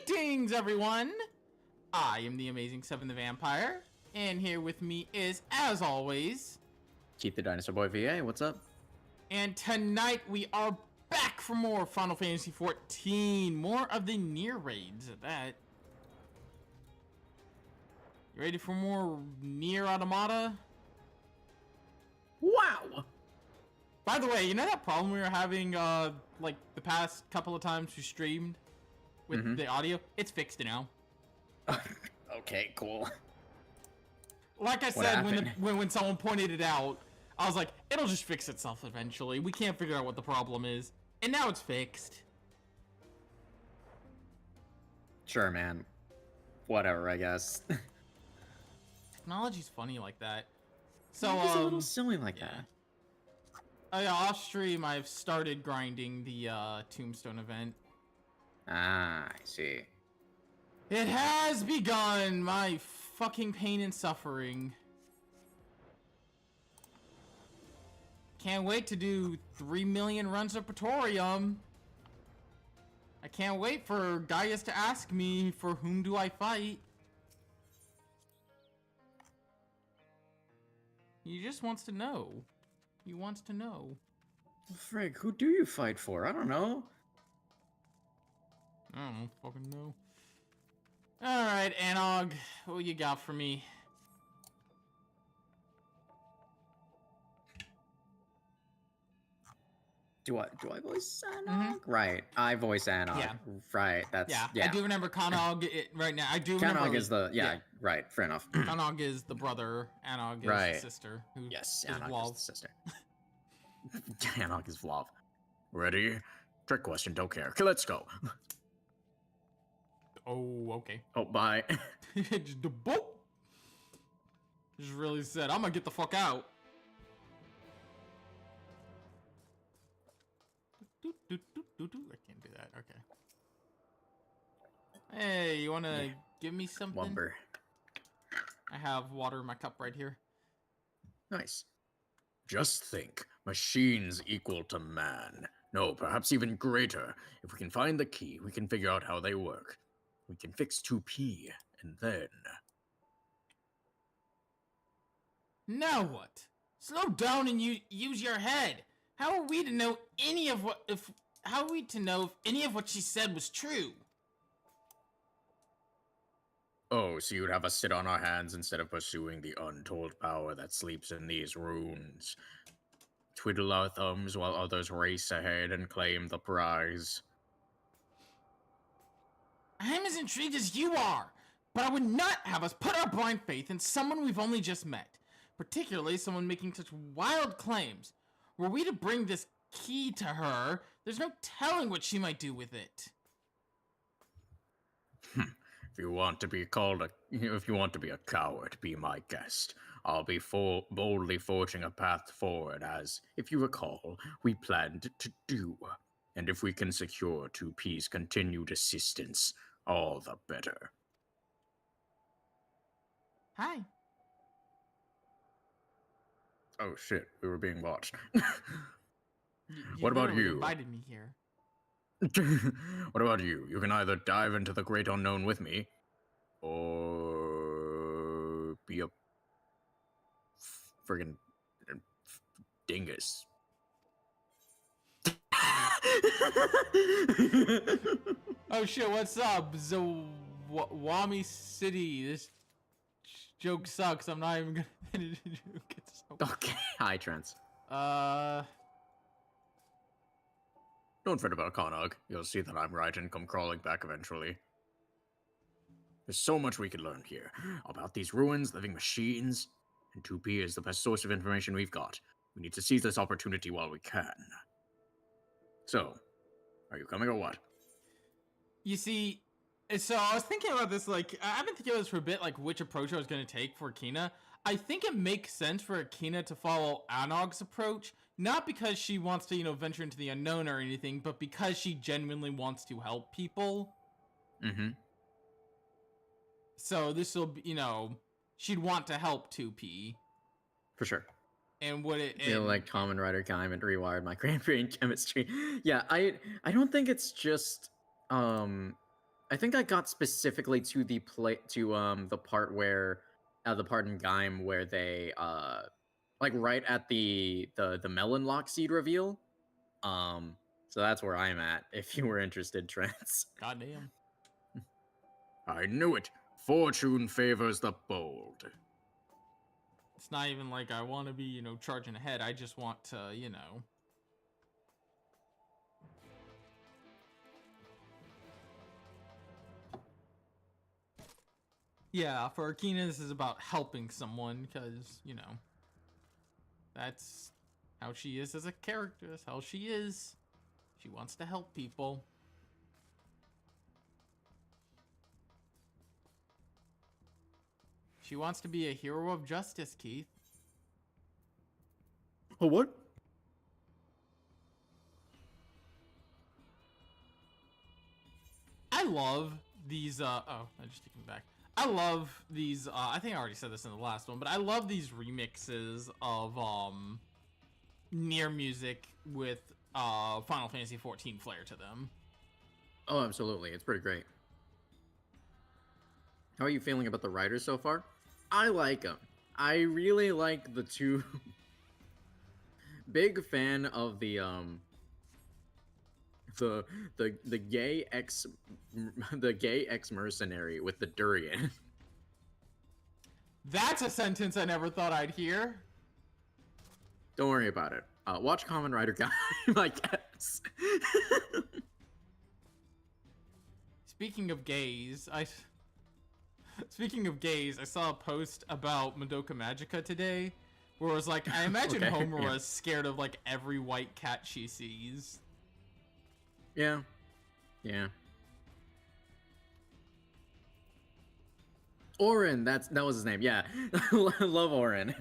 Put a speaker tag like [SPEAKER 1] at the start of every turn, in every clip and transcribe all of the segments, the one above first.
[SPEAKER 1] Greetings, everyone! I am the amazing Seven the Vampire, and here with me is, as always,
[SPEAKER 2] Keith the Dinosaur Boy VA, what's up?
[SPEAKER 1] And tonight we are back for more Final Fantasy XIV, more of the near raids at that. You ready for more Nier Automata?
[SPEAKER 2] Wow!
[SPEAKER 1] By the way, you know that problem we were having, like, the past couple of times we streamed with the audio? It's fixed now.
[SPEAKER 2] Okay, cool.
[SPEAKER 1] Like I said, when someone pointed it out, I was like, it'll just fix itself eventually. We can't figure out what the problem is. And now it's fixed.
[SPEAKER 2] Sure, man. Whatever, I guess.
[SPEAKER 1] Technology's funny like that. So,
[SPEAKER 2] it's a little silly like that.
[SPEAKER 1] Yeah, off stream, I've started grinding the Tombstone event.
[SPEAKER 2] Ah, I see.
[SPEAKER 1] It has begun! My fucking pain and suffering. Can't wait to do 3 million runs of Praetorium. I can't wait for Gaius to ask me, for whom do I fight? He just wants to know. He wants to know.
[SPEAKER 2] Frig, who do you fight for? I don't know.
[SPEAKER 1] I don't fucking know. Alright, Anog, what you got for me?
[SPEAKER 2] Do I voice Anog? Right, I voice Anog.
[SPEAKER 1] Yeah.
[SPEAKER 2] Right, that's...
[SPEAKER 1] Yeah, I do remember Kanog right now. I do remember...
[SPEAKER 2] Kanog is the... Yeah, right, fair enough.
[SPEAKER 1] Kanog is the brother, Anog is the sister. Who
[SPEAKER 2] yes,
[SPEAKER 1] is
[SPEAKER 2] Anog is the sister. Anog is Vlav. Ready? Trick question, don't care. Okay, let's go.
[SPEAKER 1] Oh, okay.
[SPEAKER 2] Oh, bye.
[SPEAKER 1] Just the boop. Just really said, I'm gonna get the fuck out. I can't do that. Okay. Hey, you wanna give me something?
[SPEAKER 2] Lumber.
[SPEAKER 1] I have water in my cup right here.
[SPEAKER 2] Nice. Just think, machines equal to man. No, perhaps even greater. If we can find the key, we can figure out how they work. We can fix 2P, and then...
[SPEAKER 1] Now what? Slow down and use your head. How are we to know any of what if any of what she said was true?
[SPEAKER 2] Oh, so you'd have us sit on our hands instead of pursuing the untold power that sleeps in these runes. Twiddle our thumbs while others race ahead and claim the prize.
[SPEAKER 1] I'm as intrigued as you are, but I would not have us put our blind faith in someone we've only just met, particularly someone making such wild claims. Were we to bring this key to her, there's no telling what she might do with it.
[SPEAKER 2] If you want to be a coward, be my guest. I'll be boldly forging a path forward as, if you recall, we planned to do. And if we can secure 2P's continued assistance, all the better.
[SPEAKER 1] Hi.
[SPEAKER 2] Oh shit, we were being watched.
[SPEAKER 1] What about you? Invited me here.
[SPEAKER 2] What about you? You can either dive into the great unknown with me, or be a friggin' dingus.
[SPEAKER 1] Oh shit, what's up? Zawami City. This joke sucks. I'm not even gonna finish the joke.
[SPEAKER 2] Okay, hi, Trent. Don't fret about Kanog. You'll see that I'm right and come crawling back eventually. There's so much we could learn here. About these ruins, living machines, and 2P is the best source of information we've got. We need to seize this opportunity while we can. So, are you coming or what?
[SPEAKER 1] You see, so I was thinking about this, like, I've been thinking about this for a bit, like, which approach I was going to take for Akina. I think it makes sense for Akina to follow Anog's approach, not because she wants to, venture into the unknown or anything, but because she genuinely wants to help people.
[SPEAKER 2] Mm-hmm.
[SPEAKER 1] So this will be, she'd want to help 2P.
[SPEAKER 2] For sure.
[SPEAKER 1] And would it...
[SPEAKER 2] I feel like Kamen Rider Gaiman rewired my brain chemistry. Yeah, I don't think it's just Um, I think I got specifically to the part where the part in Gaim where they like right at the melon lock seed reveal. Um, so that's where I'm at. If you were interested, Trance.
[SPEAKER 1] Goddamn.
[SPEAKER 2] I knew it. Fortune favors the bold.
[SPEAKER 1] It's not even like I want to be, charging ahead. I just want to, Yeah, for Akina, this is about helping someone because, that's how she is as a character. That's how she is. She wants to help people. She wants to be a hero of justice, Keith.
[SPEAKER 2] Oh, what?
[SPEAKER 1] I love these, I just take them back. I love these, I think I already said this in the last one, but I love these remixes of, Nier music with, Final Fantasy XIV flair to them.
[SPEAKER 2] Oh, absolutely. It's pretty great. How are you feeling about the writers so far? I like them. I really like the two. Big fan of the gay ex mercenary with the durian.
[SPEAKER 1] That's a sentence I never thought I'd hear.
[SPEAKER 2] Don't worry about it. Watch Common Rider Guy, I guess.
[SPEAKER 1] Speaking of gays, I saw a post about Madoka Magica today, where it was like, I imagine
[SPEAKER 2] Okay,
[SPEAKER 1] Homura
[SPEAKER 2] yeah.
[SPEAKER 1] is scared of like every white cat she sees.
[SPEAKER 2] Yeah. Yeah. Orin, that was his name. Yeah. Love Orin.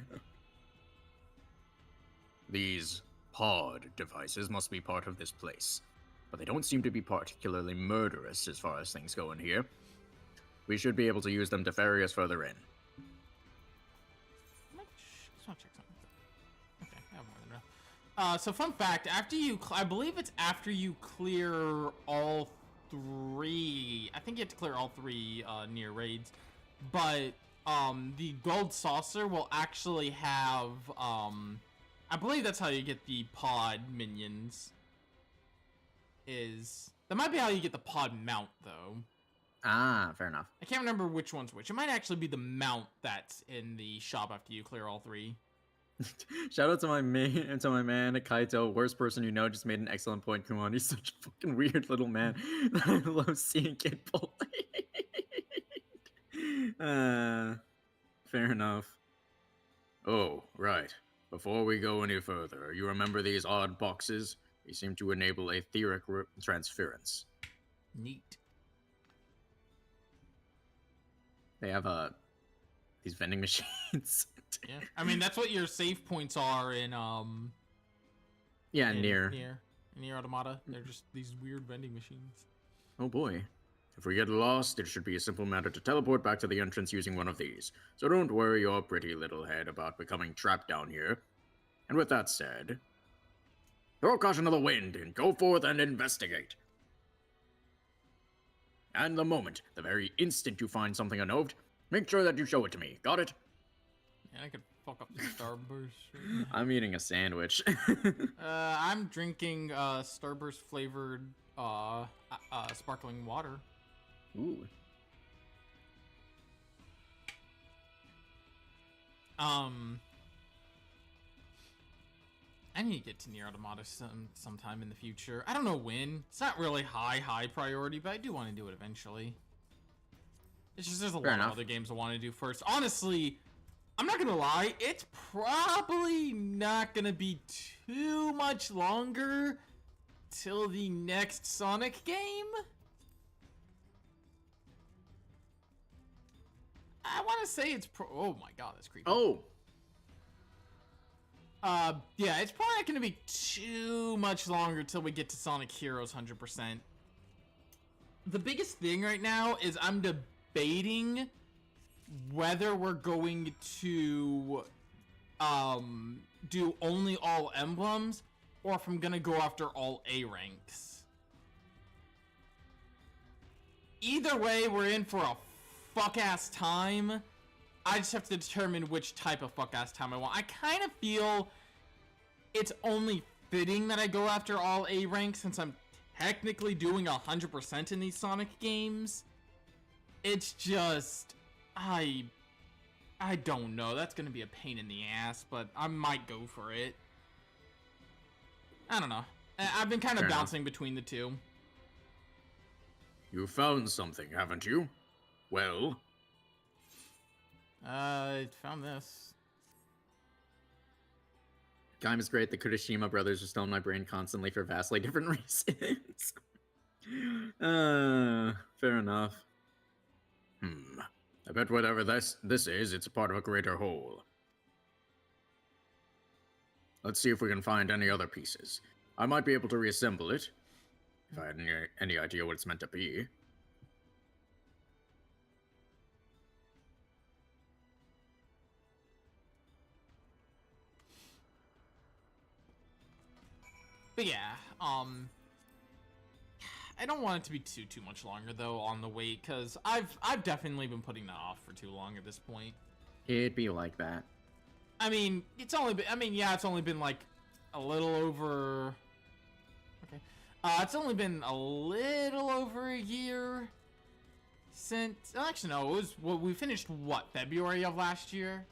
[SPEAKER 2] These pod devices must be part of this place, but they don't seem to be particularly murderous as far as things go in here. We should be able to use them to ferry us further in.
[SPEAKER 1] Just want to check something. Okay, I have more than enough. So fun fact, I believe it's after you clear all three, I think you have to clear all three, Nier raids, but, the gold saucer will actually have, I believe that's how you get the pod minions. That might be how you get the pod mount, though.
[SPEAKER 2] Ah, fair enough.
[SPEAKER 1] I can't remember which one's which. It might actually be the mount that's in the shop after you clear all three.
[SPEAKER 2] Shout out to my man, Kaito, worst person you know, just made an excellent point. Come on, he's such a fucking weird little man that I love seeing get bullied. Fair enough. Oh, right. Before we go any further, you remember these odd boxes? They seem to enable etheric transference.
[SPEAKER 1] Neat.
[SPEAKER 2] They have these vending machines.
[SPEAKER 1] Yeah, I mean that's what your save points are in Nier Automata. They're just these weird vending machines.
[SPEAKER 2] Oh boy. If we get lost, it should be a simple matter to teleport back to the entrance using one of these. So don't worry your pretty little head about becoming trapped down here. And with that said, throw caution to the wind and go forth and investigate. And the very instant you find something unnoved, make sure that you show it to me. Got it?
[SPEAKER 1] Yeah, I could fuck up the Starburst.
[SPEAKER 2] I'm eating a sandwich.
[SPEAKER 1] I'm drinking Starburst flavored sparkling water.
[SPEAKER 2] Ooh.
[SPEAKER 1] I need to get to Nier Automata sometime in the future. I don't know when. It's not really high priority, but I do want to do it eventually. It's just there's a lot of other games I want to do first. Honestly, I'm not gonna lie, it's probably not gonna be too much longer till the next Sonic game. I want to say it's oh my god, that's creepy.
[SPEAKER 2] Oh.
[SPEAKER 1] Yeah, it's probably not gonna be too much longer till we get to Sonic Heroes 100%. The biggest thing right now is I'm debating whether we're going to do only all emblems or if I'm gonna go after all A ranks. either way, we're in for a fuck-ass time. I just have to determine which type of fuck-ass time I want. I kind of feel it's only fitting that I go after all A rank since I'm technically doing 100% in these Sonic games. It's just, I don't know. That's gonna be a pain in the ass, but I might go for it. I don't know. I've been kind of bouncing between the two.
[SPEAKER 2] You found something, haven't you? Well?
[SPEAKER 1] I found this.
[SPEAKER 3] Gaim is great. The Kurishima brothers are still in my brain constantly for vastly different reasons. Fair enough.
[SPEAKER 2] I bet whatever this is, it's a part of a greater whole. Let's see if we can find any other pieces. I might be able to reassemble it, if I had any idea what it's meant to be.
[SPEAKER 1] But yeah, I don't want it to be too much longer though on the wait, because I've definitely been putting that off for too long at this point.
[SPEAKER 3] It'd be like that.
[SPEAKER 1] I mean, it's only been like a little over. Okay, it's only been a little over a year since. Actually, no, it was. Well, we finished what, February of last year?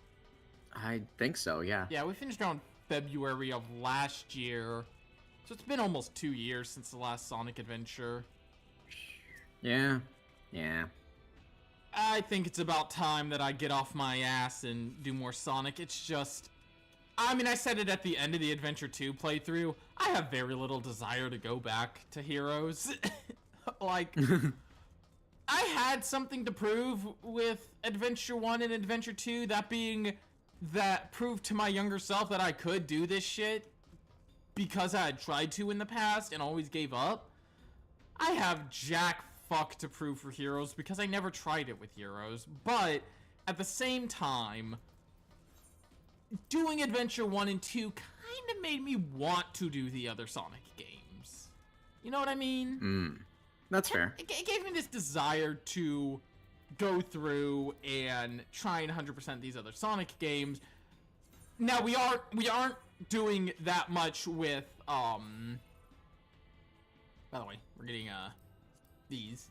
[SPEAKER 3] I think so, yeah.
[SPEAKER 1] Yeah, we finished around February of last year. So it's been almost 2 years since the last Sonic adventure.
[SPEAKER 3] Yeah.
[SPEAKER 1] I think it's about time that I get off my ass and do more Sonic. It's just, I mean, I said it at the end of the Adventure 2 playthrough. I have very little desire to go back to Heroes. Like, I had something to prove with Adventure 1 and Adventure 2, that being that proved to my younger self that I could do this shit because I had tried to in the past and always gave up. I have jack fuck to prove for Heroes because I never tried it with Heroes, but at the same time, doing Adventure 1 and 2 kind of made me want to do the other Sonic games. You know what I mean?
[SPEAKER 3] That's fair.
[SPEAKER 1] It gave me this desire to go through and try and 100% these other Sonic games. Now we aren't doing that much with by the way, we're getting these.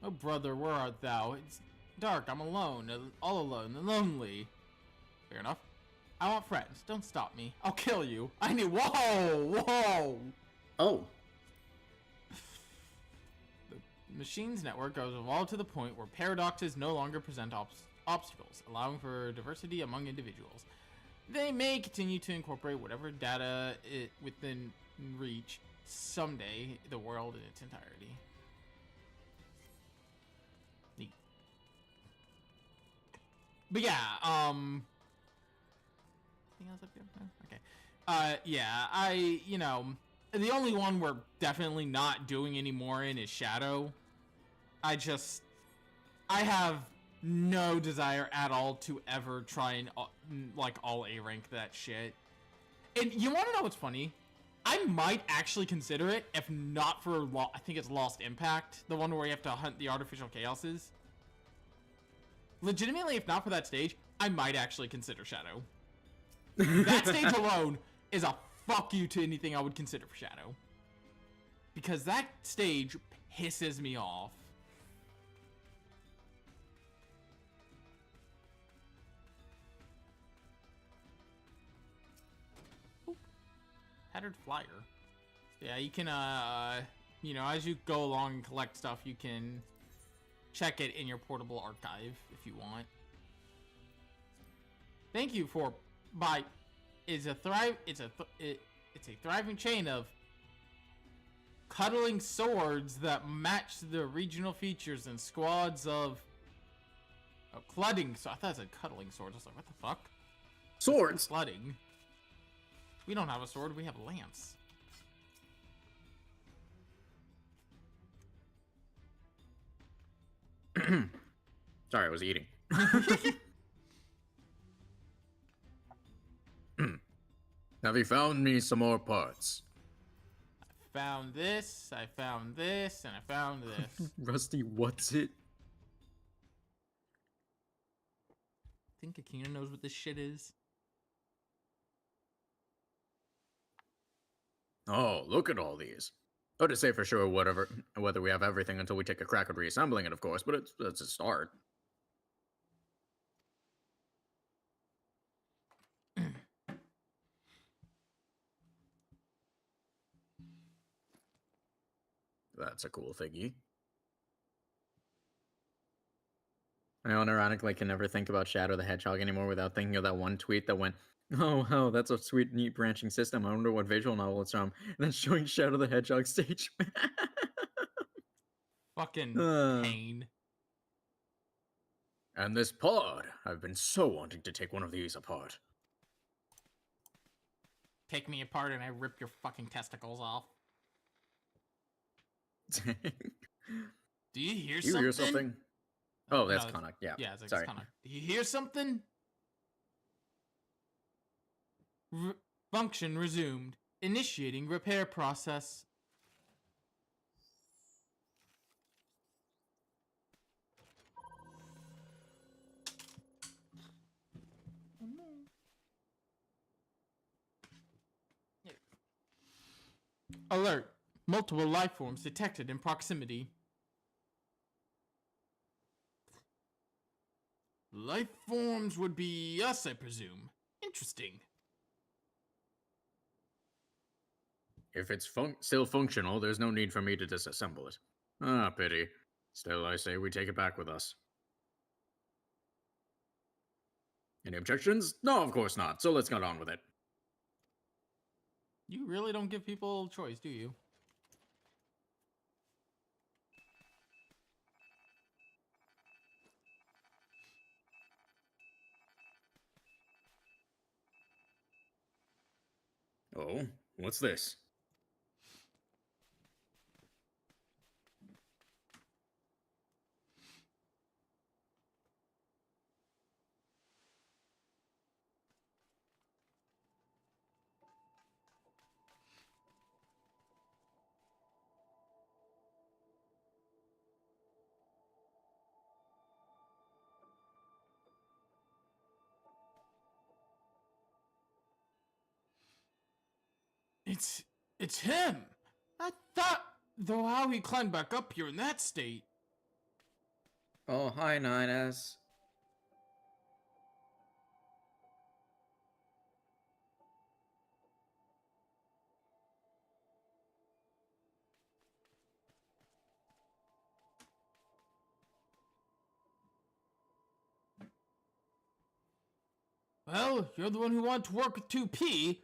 [SPEAKER 1] Oh brother, where art thou? It's dark, I'm alone, all alone and lonely. Fair enough. I want friends, don't stop me. I'll kill you. I need, whoa!
[SPEAKER 3] Oh.
[SPEAKER 1] The machine's network has evolved to the point where paradoxes no longer present obstacles, allowing for diversity among individuals. They may continue to incorporate whatever data within reach. Someday, the world in its entirety. Neat. But yeah, anything else up here? Okay. Yeah, you know, the only one we're definitely not doing anymore in is Shadow. I have no desire at all to ever try and, like, all A rank that shit. And you want to know what's funny? I might actually consider it, if not for, I think it's Lost Impact, the one where you have to hunt the artificial chaoses. Legitimately, if not for that stage, I might actually consider Shadow. That stage alone is a fuck you to anything I would consider for Shadow. Because that stage pisses me off. Tattered flyer. Yeah, you can, you know, as you go along and collect stuff, you can check it in your portable archive if you want. Thank you for it's a thriving chain of cuddling swords that match the regional features and squads of cludding. So I thought it said cuddling swords. I was like, what the fuck?
[SPEAKER 3] Swords?
[SPEAKER 1] Cludding. We don't have a sword, we have a lance.
[SPEAKER 3] Sorry, I was eating.
[SPEAKER 2] Have you found me some more parts?
[SPEAKER 1] found this, I found this, and I found this.
[SPEAKER 3] Rusty, what's it?
[SPEAKER 1] Think Akina knows what this shit is?
[SPEAKER 2] Oh, look at all these. Hard to say for sure whether we have everything until we take a crack at reassembling it, of course, but it's a start. That's a cool thingy.
[SPEAKER 3] I unironically can never think about Shadow the Hedgehog anymore without thinking of that one tweet that went, "Oh, wow, that's a sweet, neat branching system. I wonder what visual novel it's from." And then showing Shadow the Hedgehog stage.
[SPEAKER 1] Fucking pain.
[SPEAKER 2] And this pod. I've been so wanting to take one of these apart.
[SPEAKER 1] Take me apart and I rip your fucking testicles off.
[SPEAKER 3] Dang.
[SPEAKER 1] Do you hear
[SPEAKER 2] You
[SPEAKER 1] something?
[SPEAKER 2] hear something? Oh, that's
[SPEAKER 1] No,
[SPEAKER 2] Connacht. Yeah.
[SPEAKER 1] Yeah, it's like
[SPEAKER 2] Sorry.
[SPEAKER 1] Connacht. Do you hear something? Function resumed. Initiating repair process. Alert. Multiple life forms detected in proximity. Life forms would be us, I presume. Interesting.
[SPEAKER 2] If it's still functional, there's no need for me to disassemble it. Ah, pity. Still, I say we take it back with us. Any objections? No, of course not. So let's get on with it.
[SPEAKER 1] You really don't give people choice, do you?
[SPEAKER 2] Oh, what's this?
[SPEAKER 1] It's him! I thought, though, how he climbed back up here in that state.
[SPEAKER 3] Oh, hi, 9S.
[SPEAKER 1] Well, you're the one who wanted to work with 2P.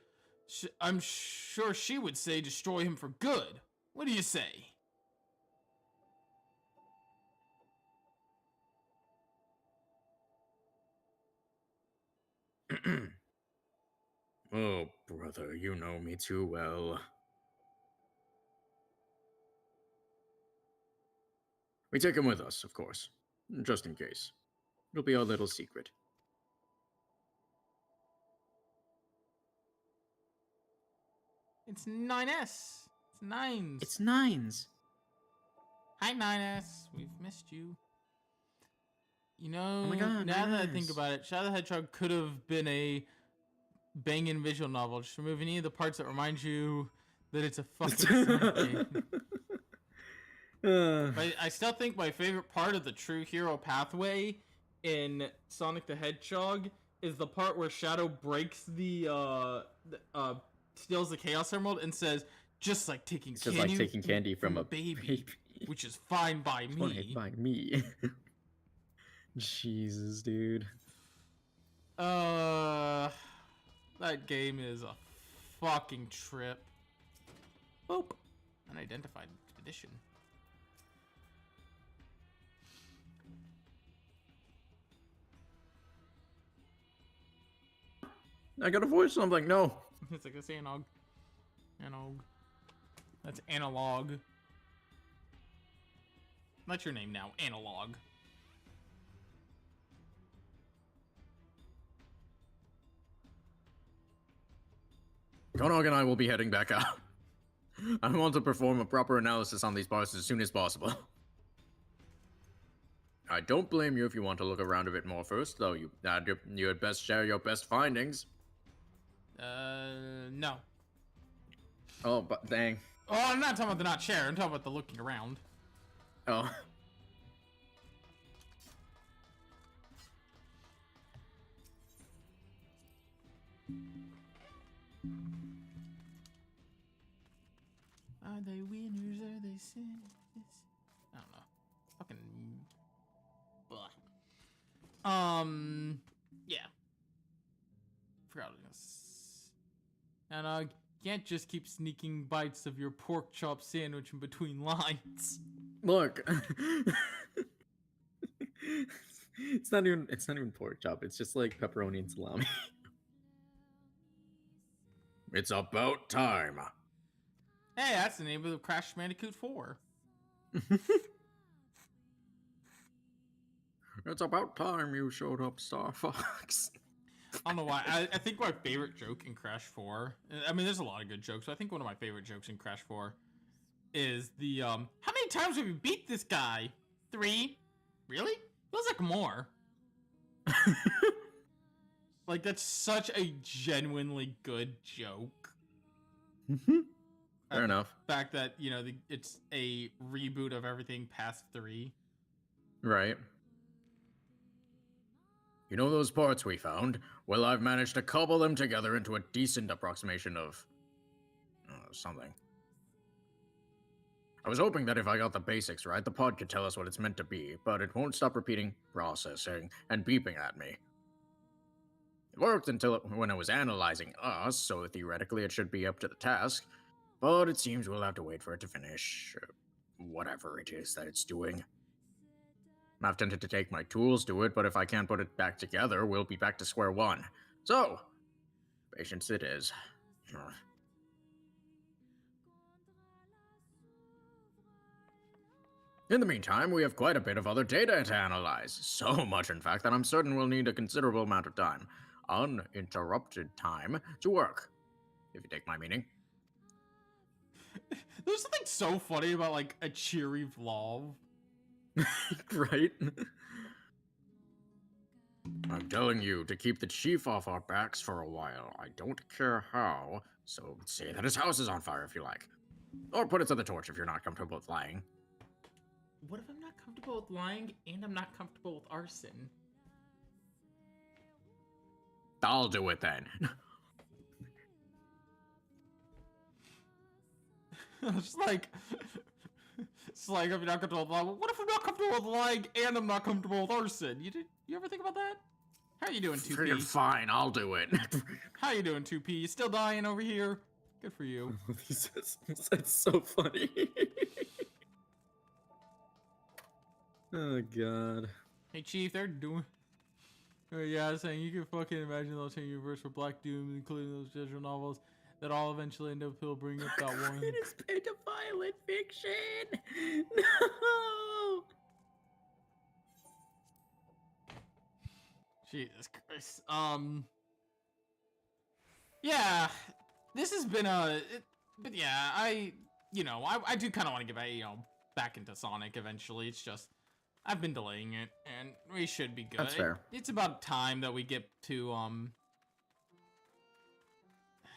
[SPEAKER 1] I'm sure she would say destroy him for good. What do you say?
[SPEAKER 2] Oh, brother, you know me too well. We take him with us, of course. Just in case. It'll be our little secret.
[SPEAKER 1] It's 9S. It's 9s.
[SPEAKER 3] It's 9s.
[SPEAKER 1] Hi, 9S. We've missed you. You know,
[SPEAKER 3] Oh my God,
[SPEAKER 1] now that I think
[SPEAKER 3] 9S.
[SPEAKER 1] about it, Shadow the Hedgehog could have been a banging visual novel. Just remove any of the parts that remind you that it's a fucking Sonic game. But I still think my favorite part of the true hero pathway in Sonic the Hedgehog is the part where Shadow breaks steals the Chaos Emerald and says, just like taking
[SPEAKER 3] It's just like taking candy from a
[SPEAKER 1] baby, which is fine by me.
[SPEAKER 3] Fine by me. Jesus, dude.
[SPEAKER 1] That game is a fucking trip. Boop. Unidentified expedition.
[SPEAKER 2] I gotta voice something. No.
[SPEAKER 1] It's like this analog. That's analog. That's your name now, analog.
[SPEAKER 2] Konog and I will be heading back out. I want to perform a proper analysis on these parts as soon as possible. I don't blame you if you want to look around a bit more first, though you had best share your best findings.
[SPEAKER 1] No.
[SPEAKER 3] Oh, but dang.
[SPEAKER 1] Oh, I'm not talking about the not share. I'm talking about the looking around.
[SPEAKER 3] Oh.
[SPEAKER 1] Are they winners? Are they sinners? I don't know. Fucking. Blah. Yeah. Forgot what I was gonna And can't just keep sneaking bites of your pork chop sandwich in between lines.
[SPEAKER 3] Look. It's not even pork chop. It's just like pepperoni and salami.
[SPEAKER 2] It's about time.
[SPEAKER 1] Hey, that's the name of the Crash Bandicoot 4.
[SPEAKER 2] It's about time you showed up, Star Fox.
[SPEAKER 1] I don't know why. I think my favorite joke in Crash 4. I mean, there's a lot of good jokes. So I think one of my favorite jokes in Crash 4 is the how many times have you beat this guy? 3? Really? Feels like more. Like, that's such a genuinely good joke.
[SPEAKER 3] Fair enough.
[SPEAKER 1] The fact that, you know, it's a reboot of everything past 3.
[SPEAKER 3] Right.
[SPEAKER 2] You know those parts we found? Well, I've managed to cobble them together into a decent approximation of something. I was hoping that if I got the basics right, the pod could tell us what it's meant to be, but it won't stop repeating, processing, and beeping at me. It worked until when I was analyzing us, so theoretically it should be up to the task, but it seems we'll have to wait for it to finish whatever it is that it's doing. I'm tempted to take my tools to it, but if I can't put it back together, we'll be back to square one. So, patience it is. In the meantime, we have quite a bit of other data to analyze. So much, in fact, that I'm certain we'll need a considerable amount of time. Uninterrupted time to work, if you take my meaning.
[SPEAKER 1] There's something so funny about, like, a cheery vlog.
[SPEAKER 3] Right?
[SPEAKER 2] I'm telling you to keep the chief off our backs for a while. I don't care how, so say that his house is on fire if you like. Or put it to the torch if you're not comfortable with lying.
[SPEAKER 1] What if I'm not comfortable with lying and I'm not comfortable with arson?
[SPEAKER 2] I'll do it then.
[SPEAKER 1] It's like if you're not comfortable with lying. What if I'm not comfortable with lying and I'm not comfortable with arson? You ever think about that? How are you doing, 2P?
[SPEAKER 2] Fine, I'll do it.
[SPEAKER 1] How you doing, 2P? You still dying over here? Good for you.
[SPEAKER 3] That's so funny. Oh god.
[SPEAKER 1] Hey, Chief, they're doing. Oh, yeah, I was saying you can fucking imagine those same universe for Black Doom, including those digital novels that all eventually end up bringing up that one.
[SPEAKER 3] It is pedophilic fiction. No.
[SPEAKER 1] Jesus Christ. Yeah, this has been but yeah, I do kind of want to get back, back into Sonic eventually. It's just, I've been delaying it, and we should be good.
[SPEAKER 3] That's fair.
[SPEAKER 1] It's about time that we get to,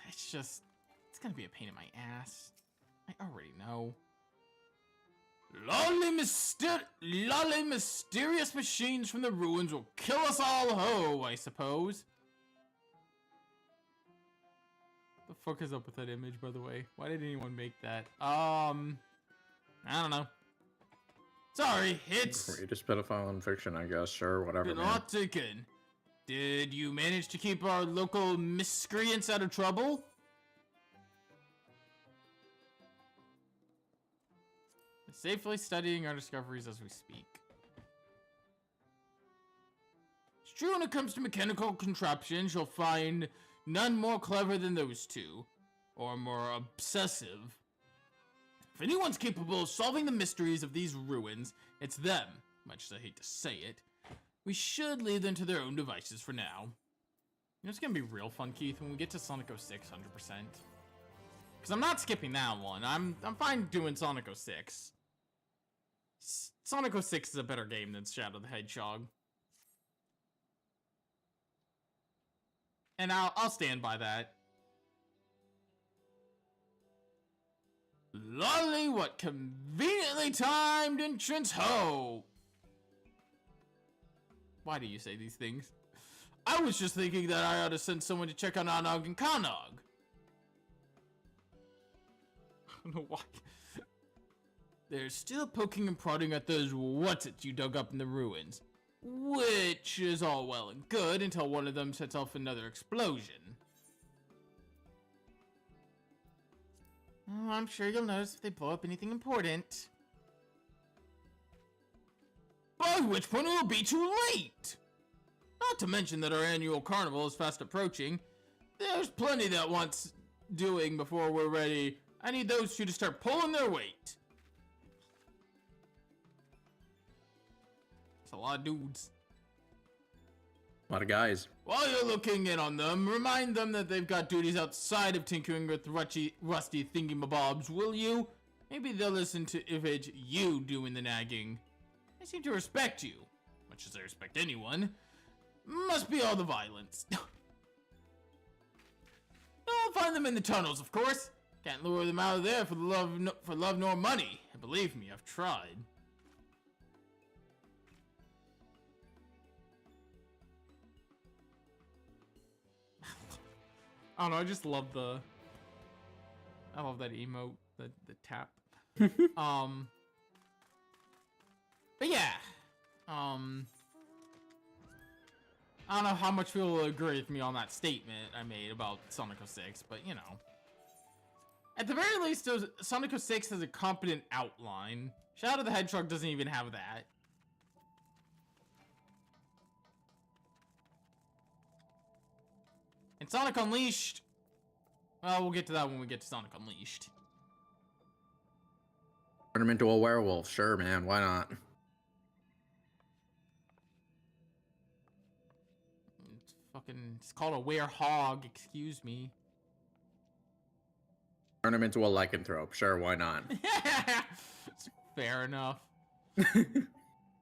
[SPEAKER 1] it's gonna be a pain in my ass. I already know. Lolly mysterious machines from the ruins will kill us all, ho, I suppose. The fuck is up with that image, by the way? Why did anyone make that? I don't know. Sorry, it's
[SPEAKER 2] Greatest pedophile in fiction, I guess. Sure, whatever.
[SPEAKER 1] been
[SPEAKER 2] Man.
[SPEAKER 1] hot taken. Did you manage to keep our local miscreants out of trouble? Safely studying our discoveries as we speak. It's true when it comes to mechanical contraptions, you'll find none more clever than those two, or more obsessive. If anyone's capable of solving the mysteries of these ruins, it's them, much as I hate to say it. We should leave them to their own devices for now. You know, it's gonna be real fun, Keith, when we get to Sonic 06 100%. Because I'm not skipping that one. I'm fine doing Sonic 06. Sonic 06 is a better game than Shadow the Hedgehog. And I'll stand by that. Lolly, what conveniently timed entrance ho! Why do you say these things? I was just thinking that I ought to send someone to check on Anog and Kanog. I don't know why. They're still poking and prodding at those what's-its you dug up in the ruins. Which is all well and good until one of them sets off another explosion. Oh, I'm sure you'll notice if they blow up anything important. By which point it will be too late! Not to mention that our annual carnival is fast approaching. There's plenty that wants doing before we're ready. I need those two to start pulling their weight. It's a lot of dudes.
[SPEAKER 3] A lot of guys.
[SPEAKER 1] While you're looking in on them, remind them that they've got duties outside of tinkering with rusty thingamabobs, will you? Maybe they'll listen to if it's you doing the nagging. They seem to respect you, much as they respect anyone. Must be all the violence. I'll find them in the tunnels, of course. Can't lure them out of there for love nor money. And believe me, I've tried. I don't know, I just love I love that emote, the tap. But yeah. I don't know how much people will agree with me on that statement I made about Sonic 06, but you know. At the very least, Sonic 06 has a competent outline. Shadow the Hedgehog doesn't even have that. And Sonic Unleashed, well, we'll get to that when we get to Sonic Unleashed.
[SPEAKER 3] Turn him into a werewolf. Sure, man. Why not?
[SPEAKER 1] It's called a werehog, excuse me.
[SPEAKER 3] Turn him into a lycanthrope. Sure, why not?
[SPEAKER 1] Fair enough.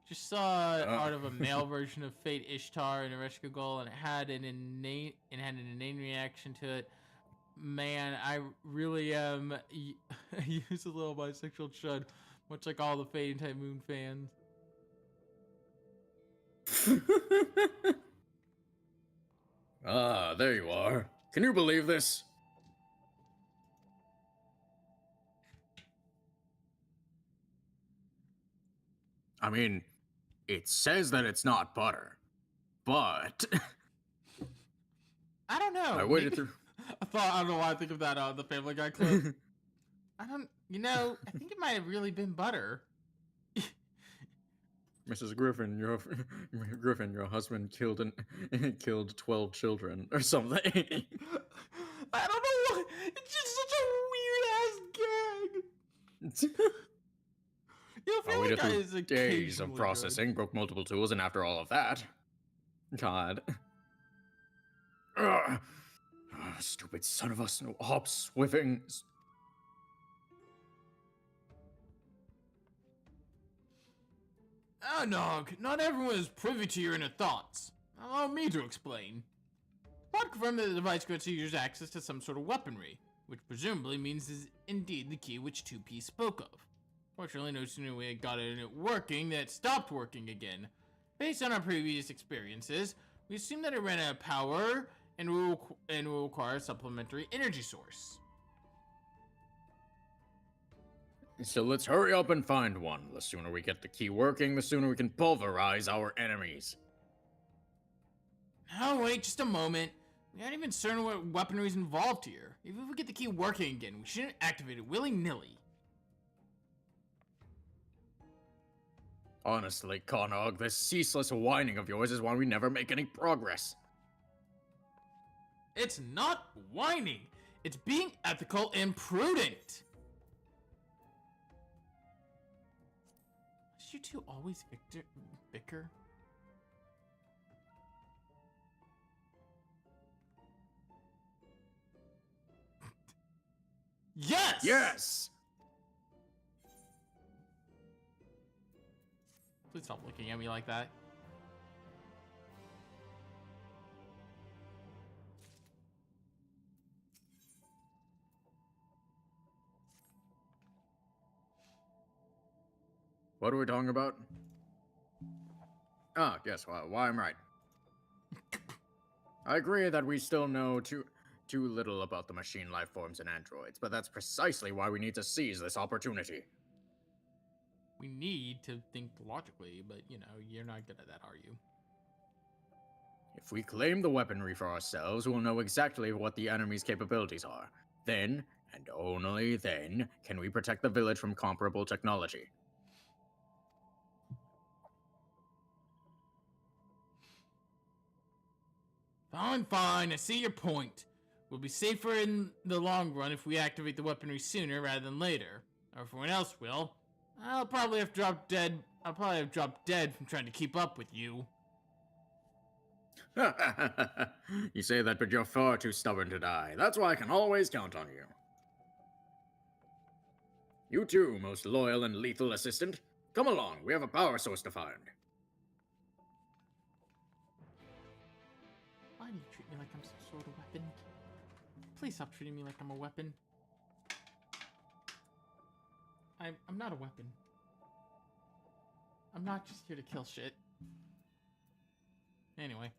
[SPEAKER 1] Just saw art of a male version of Fate Ishtar in a rescue goal, and it had an inane reaction to it. Man, I really am use a little bisexual chud, much like all the Fate and Type Moon fans.
[SPEAKER 2] Ah, there you are. Can you believe this? I mean, it says that it's not butter, but
[SPEAKER 1] I don't know.
[SPEAKER 2] I waited through.
[SPEAKER 1] I don't know why I think of that the Family Guy clip. I think it might have really been butter.
[SPEAKER 3] Mrs. Griffin, your husband killed 12 children or something.
[SPEAKER 1] I don't know why. It's just such a weird ass gag.
[SPEAKER 2] I waited
[SPEAKER 1] Guy
[SPEAKER 2] through
[SPEAKER 1] is
[SPEAKER 2] days of
[SPEAKER 1] occasionally
[SPEAKER 2] processing, broke multiple tools, and after all of that,
[SPEAKER 3] God.
[SPEAKER 2] ugh, stupid son of a hop swiffing.
[SPEAKER 1] Nog, not everyone is privy to your inner thoughts. Allow me to explain. Pod confirmed that the device grants users access to some sort of weaponry, which presumably means is indeed the key which 2P spoke of. Fortunately, no sooner we had got it working than it stopped working again. Based on our previous experiences, we assume that it ran out of power and will require a supplementary energy source.
[SPEAKER 2] So let's hurry up and find one. The sooner we get the key working, the sooner we can pulverize our enemies.
[SPEAKER 1] No, wait just a moment. We aren't even certain what weaponry is involved here. Even if we get the key working again, we shouldn't activate it willy-nilly.
[SPEAKER 2] Honestly, Konog, this ceaseless whining of yours is why we never make any progress.
[SPEAKER 1] It's not whining. It's being ethical and prudent. Did you two always bicker? Yes!
[SPEAKER 2] Yes!
[SPEAKER 1] Please stop looking at me like that.
[SPEAKER 2] What are we talking about? Ah, yes, why I'm right. I agree that we still know too little about the machine life forms and androids, but that's precisely why we need to seize this opportunity.
[SPEAKER 1] We need to think logically, but you know, you're not good at that, are you?
[SPEAKER 2] If we claim the weaponry for ourselves, we'll know exactly what the enemy's capabilities are. Then, and only then, can we protect the village from comparable technology.
[SPEAKER 1] Fine, fine. I see your point. We'll be safer in the long run if we activate the weaponry sooner rather than later. Or if everyone else will. I'll probably have dropped dead. I'll probably have dropped dead from trying to keep up with you.
[SPEAKER 2] You say that, but you're far too stubborn to die. That's why I can always count on you. You too, most loyal and lethal assistant. Come along, we have a power source to find.
[SPEAKER 1] Why do you treat me like I'm some sort of weapon? Please stop treating me like I'm a weapon. I'm not a weapon. I'm not just here to kill shit. Anyway.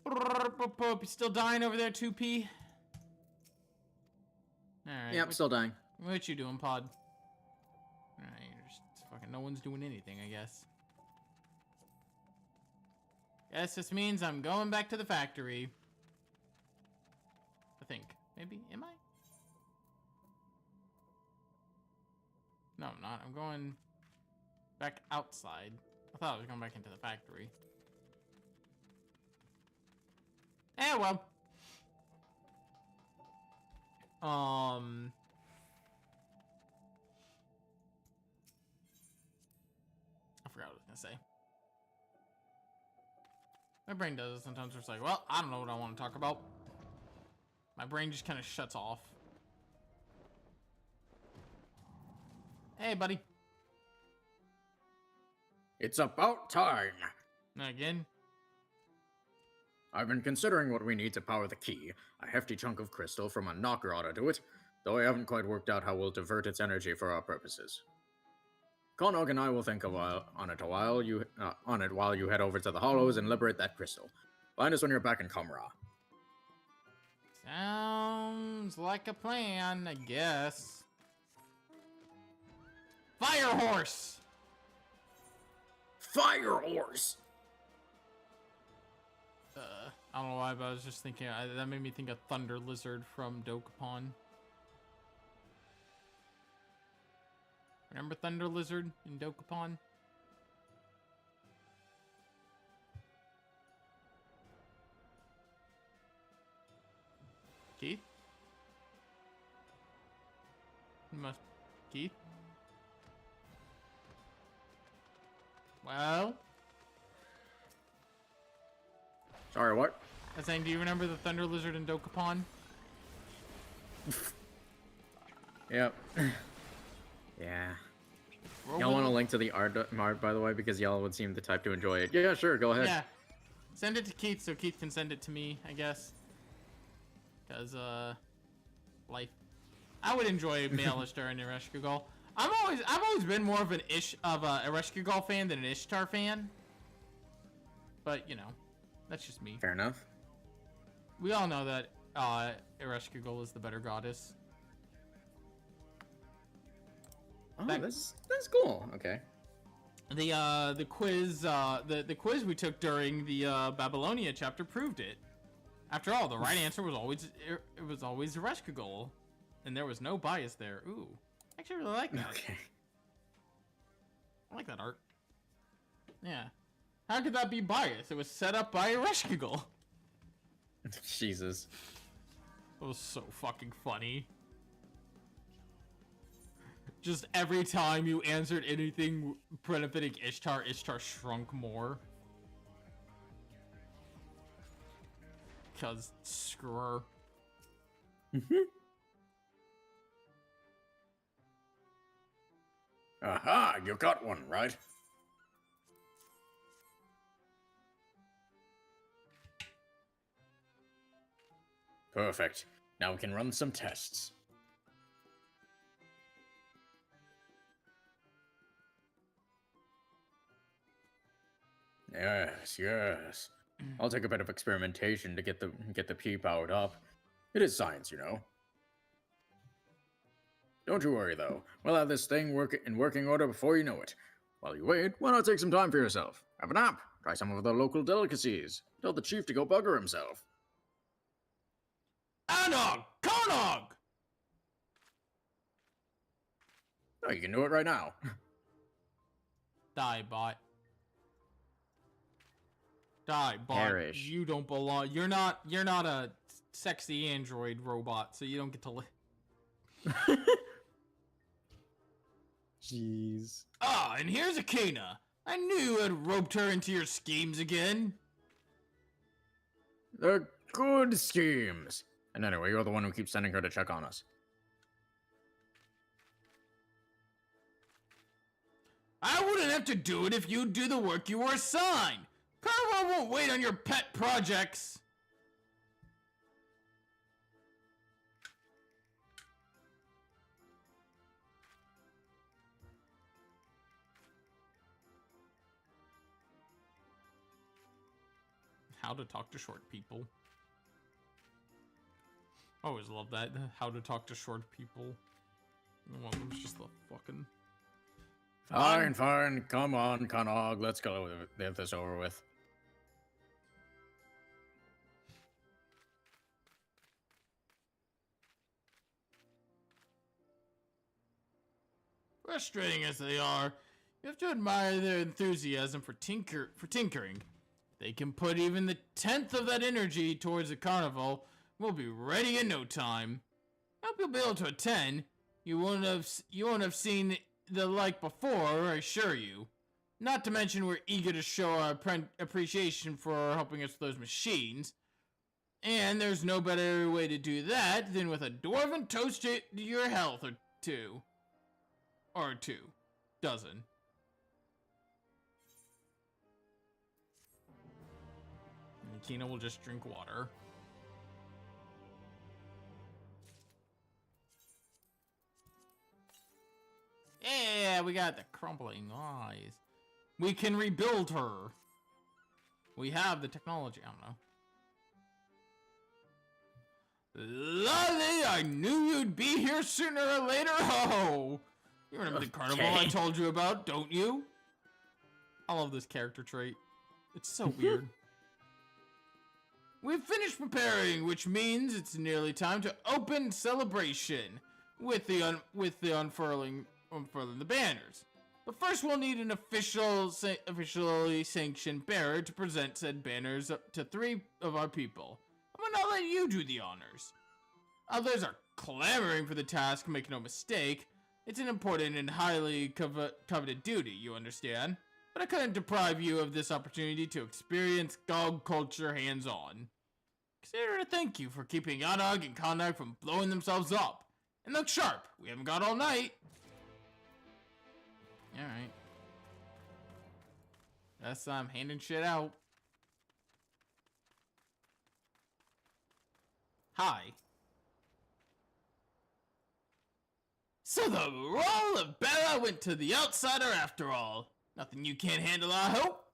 [SPEAKER 1] You still dying over there, 2P? Alright.
[SPEAKER 3] Yep, still dying.
[SPEAKER 1] What you doing, Pod? Alright, just fucking no one's doing anything, I guess. Guess this means I'm going back to the factory. I think. Maybe? Am I? No, I'm not. I'm going back outside. I thought I was going back into the factory. Eh, well. I forgot what I was gonna say. My brain does it sometimes. It's like, well, I don't know what I want to talk about. My brain just kind of shuts off. Hey, buddy.
[SPEAKER 2] It's about time.
[SPEAKER 1] Again?
[SPEAKER 2] I've been considering what we need to power the key. A hefty chunk of crystal from a knocker ought to do it, though I haven't quite worked out how we'll divert its energy for our purposes. Konog and I will think on it while you head over to the Hollows and liberate that crystal. Find us when you're back in Kamra.
[SPEAKER 1] Sounds like a plan, I guess. Fire horse!
[SPEAKER 2] Fire horse!
[SPEAKER 1] I don't know why, but I was just thinking, that made me think of Thunder Lizard from Dokapon. Remember Thunder Lizard in Dokapon? Keith? Keith? Well?
[SPEAKER 2] Sorry, what?
[SPEAKER 1] I was saying, do you remember the Thunder Lizard in Dokapon?
[SPEAKER 3] Yep. Yeah.
[SPEAKER 1] Roll
[SPEAKER 3] Y'all
[SPEAKER 1] with
[SPEAKER 3] want a
[SPEAKER 1] it?
[SPEAKER 3] link to the art, by the way, because y'all would seem the type to enjoy it. Yeah, sure, go ahead.
[SPEAKER 1] Yeah. Send it to Keith so Keith can send it to me, I guess. Because, life. I would enjoy male Ishtar and Ereshkigal. I've always been more of an Ereshkigal fan than an Ishtar fan. But, you know, that's just me.
[SPEAKER 3] Fair enough.
[SPEAKER 1] We all know that, Ereshkigal is the better goddess.
[SPEAKER 3] Oh,
[SPEAKER 1] That-
[SPEAKER 3] that's cool. Okay.
[SPEAKER 1] The quiz, the quiz we took during the, Babylonia chapter proved it. After all, the right answer was always, Ereshkigal. And there was no bias there. Ooh. I actually really like that.
[SPEAKER 3] Okay.
[SPEAKER 1] I like that art. Yeah. How could that be biased? It was set up by Ereshkigal.
[SPEAKER 3] Jesus.
[SPEAKER 1] It was so fucking funny. Just every time you answered anything benefiting Ishtar, Ishtar shrunk more. Because screw her.
[SPEAKER 2] Aha, you got one, right? Perfect. Now we can run some tests. Yes, yes. I'll take a bit of experimentation to get the P powered up. It is science, you know. Don't you worry though. We'll have this thing in working order before you know it. While you wait, why not take some time for yourself? Have a nap. Try some of the local delicacies. Tell the chief to go bugger himself.
[SPEAKER 1] Anog! Konog!
[SPEAKER 2] Oh, you can do it right now.
[SPEAKER 1] Die, bot. Die, bot.
[SPEAKER 3] Perish.
[SPEAKER 1] You don't belong. You're not a sexy android robot, so you don't get to live.
[SPEAKER 3] Jeez.
[SPEAKER 1] Ah, and here's Akina. I knew you had roped her into your schemes again.
[SPEAKER 2] They're good schemes. And anyway, you're the one who keeps sending her to check on us.
[SPEAKER 1] I wouldn't have to do it if you'd do the work you were assigned. Carver won't wait on your pet projects. How to talk to short people. I always love that. How to talk to short people. One of them's just the fucking...
[SPEAKER 2] Fine, fine. Come on, Konog. Let's go get this over with.
[SPEAKER 1] Frustrating as they are, you have to admire their enthusiasm for tinkering. They can put even the 10th of that energy towards the carnival. We'll be ready in no time. I hope you'll be able to attend. You won't have seen the like before, I assure you. Not to mention we're eager to show our appreciation for helping us with those machines. And there's no better way to do that than with a dwarven toast to your health or two. Or 2 dozen. And Kina will just drink water. Yeah, we got the crumbling eyes. We can rebuild her. We have the technology. I don't know. Lolly, I knew you'd be here sooner or later. Oh, you remember the carnival I told you about, don't you? I love this character trait. It's so weird. We've finished preparing, which means it's nearly time to open celebration with the unfurling the banners. But first, we'll need an officially sanctioned bearer to present said banners up to 3 of our people. I'm gonna let you do the honors. Others are clamoring for the task, make no mistake. It's an important and highly coveted duty, you understand? But I couldn't deprive you of this opportunity to experience Gog culture hands-on. Consider it a thank you for keeping Yanog and Konog from blowing themselves up. And look sharp, we haven't got all night. Alright. Guess I'm handing shit out. Hi. So the role of Bella went to the outsider after all. Nothing you can't handle, I hope?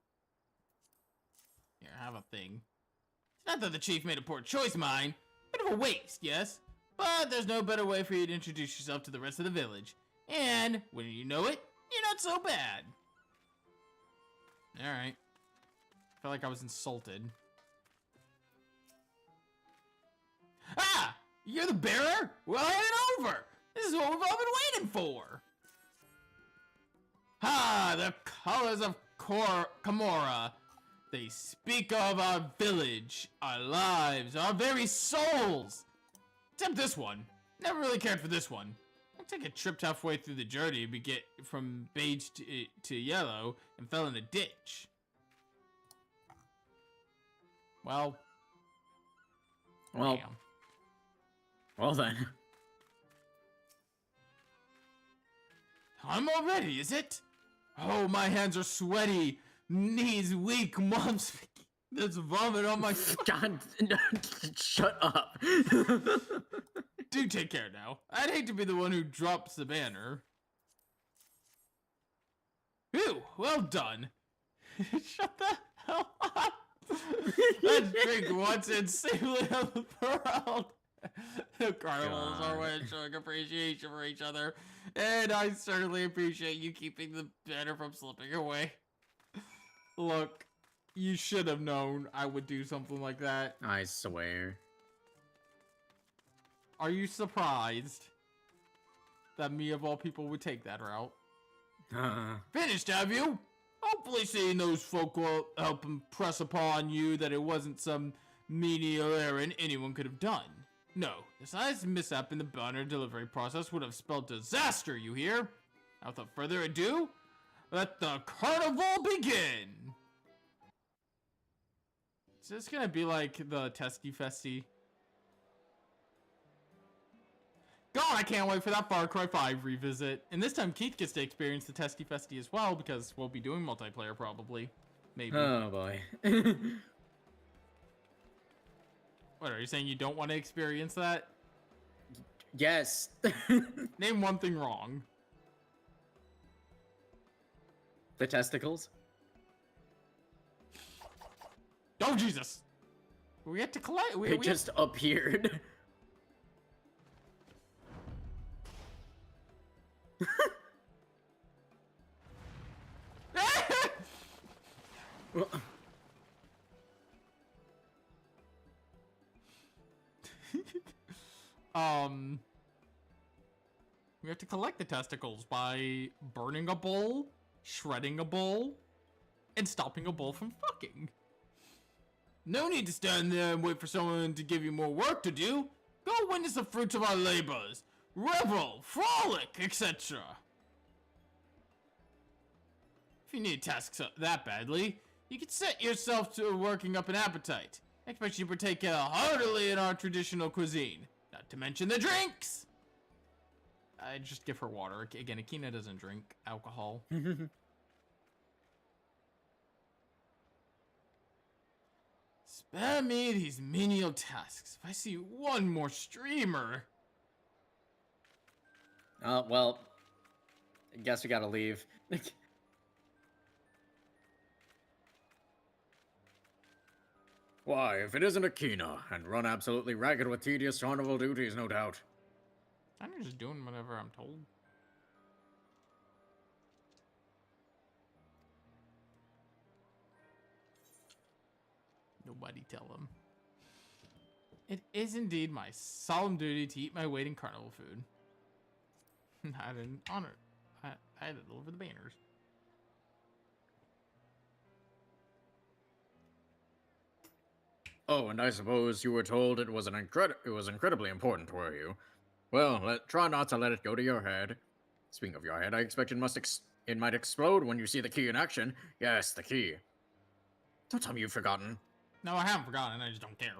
[SPEAKER 1] Here, have a thing. It's not that the chief made a poor choice, mind. Bit of a waste, yes? But there's no better way for you to introduce yourself to the rest of the village. And, when you know it, you're not so bad. Alright. I felt like I was insulted. Ah! You're the bearer? Well, hand it over! This is what we've all been waiting for! Ha! The colors of Kamora. They speak of our village, our lives, our very souls! Except this one. Never really cared for this one. I took a trip halfway through the journey to get from beige to yellow and fell in a ditch. Well,
[SPEAKER 3] Well,
[SPEAKER 1] damn.
[SPEAKER 3] well then.
[SPEAKER 1] I'm all ready, is it? Oh, my hands are sweaty, knees weak, mom's... There's vomit on my...
[SPEAKER 3] God, shut up.
[SPEAKER 1] Do take care now. I'd hate to be the one who drops the banner. Phew, well done. Shut the hell up. Let's drink once and safely on the world. The carnivals are way showing appreciation for each other, and I certainly appreciate you keeping the banner from slipping away. Look, you should have known I would do something like that.
[SPEAKER 3] I swear.
[SPEAKER 1] Are you surprised that me of all people would take that route? Finished, have you? Hopefully seeing those folk will help impress upon you that it wasn't some menial errand anyone could have done. No, the slightest mishap in the banner delivery process would have spelled disaster, you hear? Now, without further ado, let the carnival begin! Is this gonna be like the Testy Festy? God, I can't wait for that Far Cry 5 revisit. And this time Keith gets to experience the Testy Festy as well, because we'll be doing multiplayer probably. Maybe.
[SPEAKER 3] Oh boy.
[SPEAKER 1] What, are you saying you don't want to experience that?
[SPEAKER 3] Yes.
[SPEAKER 1] Name one thing wrong.
[SPEAKER 3] The testicles?
[SPEAKER 1] Oh, Jesus! We have to collect.
[SPEAKER 3] They just appeared. Well,
[SPEAKER 1] we have to collect the testicles by burning a bowl, shredding a bowl, and stopping a bowl from fucking. No need to stand there and wait for someone to give you more work to do. Go witness the fruits of our labors. Revel, frolic, etc. If you need tasks that badly, you can set yourself to working up an appetite. I expect you to partake heartily in our traditional cuisine. Not to mention the drinks! I just give her water. Again, Akina doesn't drink alcohol. Spare me these menial tasks. If I see one more streamer...
[SPEAKER 3] well, I guess we gotta leave.
[SPEAKER 2] Why, if it isn't Akina, and run absolutely ragged with tedious carnival duties, no doubt.
[SPEAKER 1] I'm just doing whatever I'm told. Nobody tell him. It is indeed my solemn duty to eat my weight in carnival food. I didn't honor. I had to deliver the banners.
[SPEAKER 2] Oh, and I suppose you were told it was incredibly important, were you? Well, try not to let it go to your head. Speaking of your head, I expect it might explode when you see the key in action. Yes, the key. Don't tell me you've forgotten.
[SPEAKER 1] No, I haven't forgotten. I just don't care.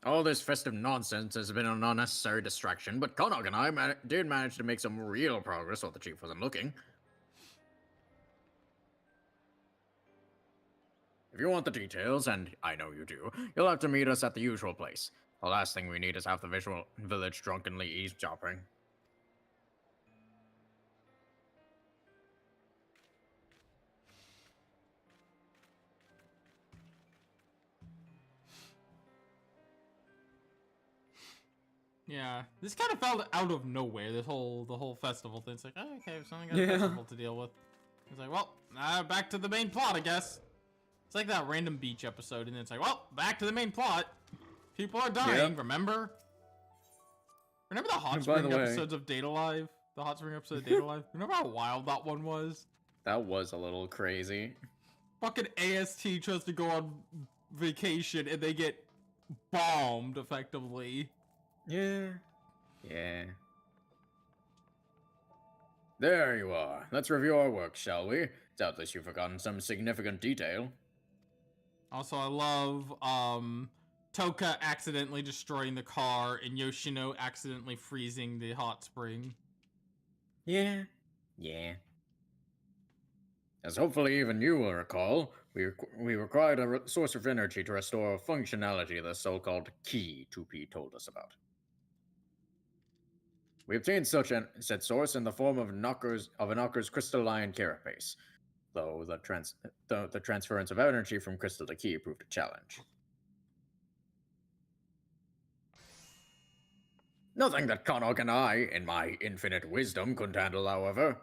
[SPEAKER 2] All this festive nonsense has been an unnecessary distraction, but Connaught and I did manage to make some real progress while the chief wasn't looking. If you want the details, and I know you do, you'll have to meet us at the usual place. The last thing we need is half the village drunkenly eavesdropping.
[SPEAKER 1] Yeah, this kind of felt out of nowhere. The whole festival thing. It's like, oh, okay, something got a festival to deal with. It's like, well, back to the main plot, I guess. It's like that random beach episode, and then it's like, well, back to the main plot. People are dying. Remember? Remember the hot spring episodes of Data Live? The hot spring episode of Data Live. Remember how wild that one was?
[SPEAKER 3] That was a little crazy.
[SPEAKER 1] Fucking AST tries to go on vacation, and they get bombed effectively.
[SPEAKER 3] Yeah. Yeah.
[SPEAKER 2] There you are. Let's review our work, shall we? Doubtless you've forgotten some significant detail.
[SPEAKER 1] Also, I love Toka accidentally destroying the car and Yoshino accidentally freezing the hot spring.
[SPEAKER 3] Yeah. Yeah.
[SPEAKER 2] As hopefully even you will recall, we required a source of energy to restore functionality the so-called key 2P told us about. We obtained said source in the form of a Knocker's crystalline carapace, though the transference of energy from crystal to key proved a challenge. Nothing that Konok and I, in my infinite wisdom, couldn't handle, however.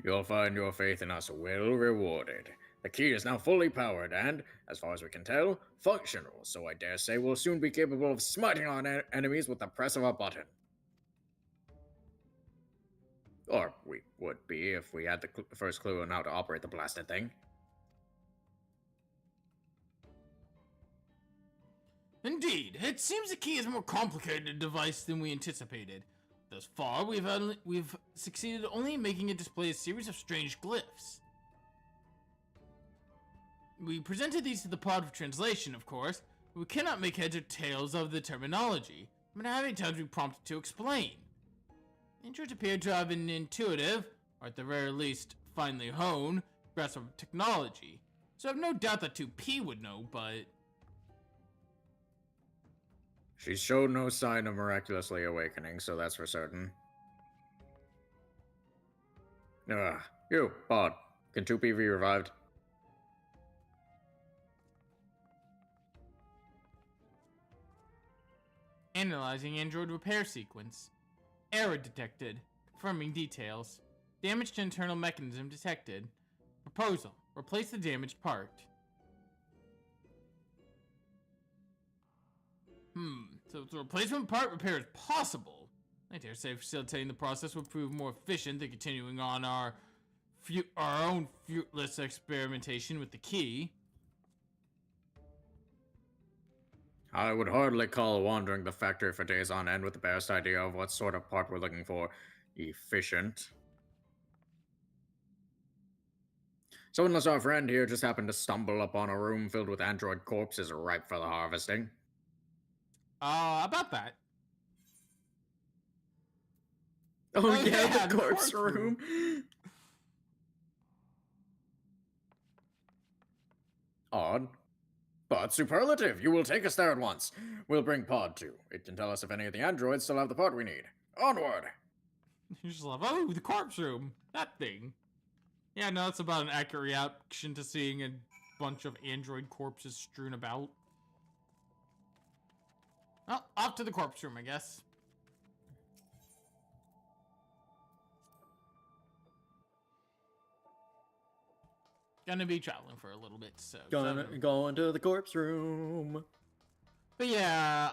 [SPEAKER 2] You'll find your faith in us well rewarded. The key is now fully powered and, as far as we can tell, functional, so I dare say we'll soon be capable of smiting our enemies with the press of a button. Or we would be if we had the first clue on how to operate the blasted thing.
[SPEAKER 1] Indeed, it seems the key is a more complicated device than we anticipated. Thus far, we've succeeded only in making it display a series of strange glyphs. We presented these to the pod for translation, of course, but we cannot make heads or tails of the terminology, but how many times we prompted to explain. Androids appear to have an intuitive, or at the very least, finely honed, grasp of technology, so I have no doubt that 2P would know, but...
[SPEAKER 2] She's showed no sign of miraculously awakening, so that's for certain. You, Pod. Can 2P be revived?
[SPEAKER 1] Analyzing android repair sequence. Error detected. Confirming details. Damage to internal mechanism detected. Proposal. Replace the damaged part. So the replacement part repair is possible. I dare say facilitating the process will prove more efficient than continuing on our own fruitless experimentation with the key.
[SPEAKER 2] I would hardly call wandering the factory for days on end with the best idea of what sort of part we're looking for efficient. So unless our friend here just happened to stumble upon a room filled with android corpses ripe for the harvesting.
[SPEAKER 1] About that.
[SPEAKER 3] Oh,
[SPEAKER 1] Oh,
[SPEAKER 3] yeah,
[SPEAKER 1] yeah,
[SPEAKER 3] the corpse room.
[SPEAKER 2] Odd. But superlative, you will take us there at once. We'll bring Pod too. It can tell us if any of the androids still have the part we need. Onward!
[SPEAKER 1] You just love, oh, the corpse room. That thing. Yeah, no, it's about an accurate reaction to seeing a bunch of android corpses strewn about. Well, off to the corpse room, I guess. Gonna be traveling for a little bit, so...
[SPEAKER 3] Go into the corpse room.
[SPEAKER 1] But yeah,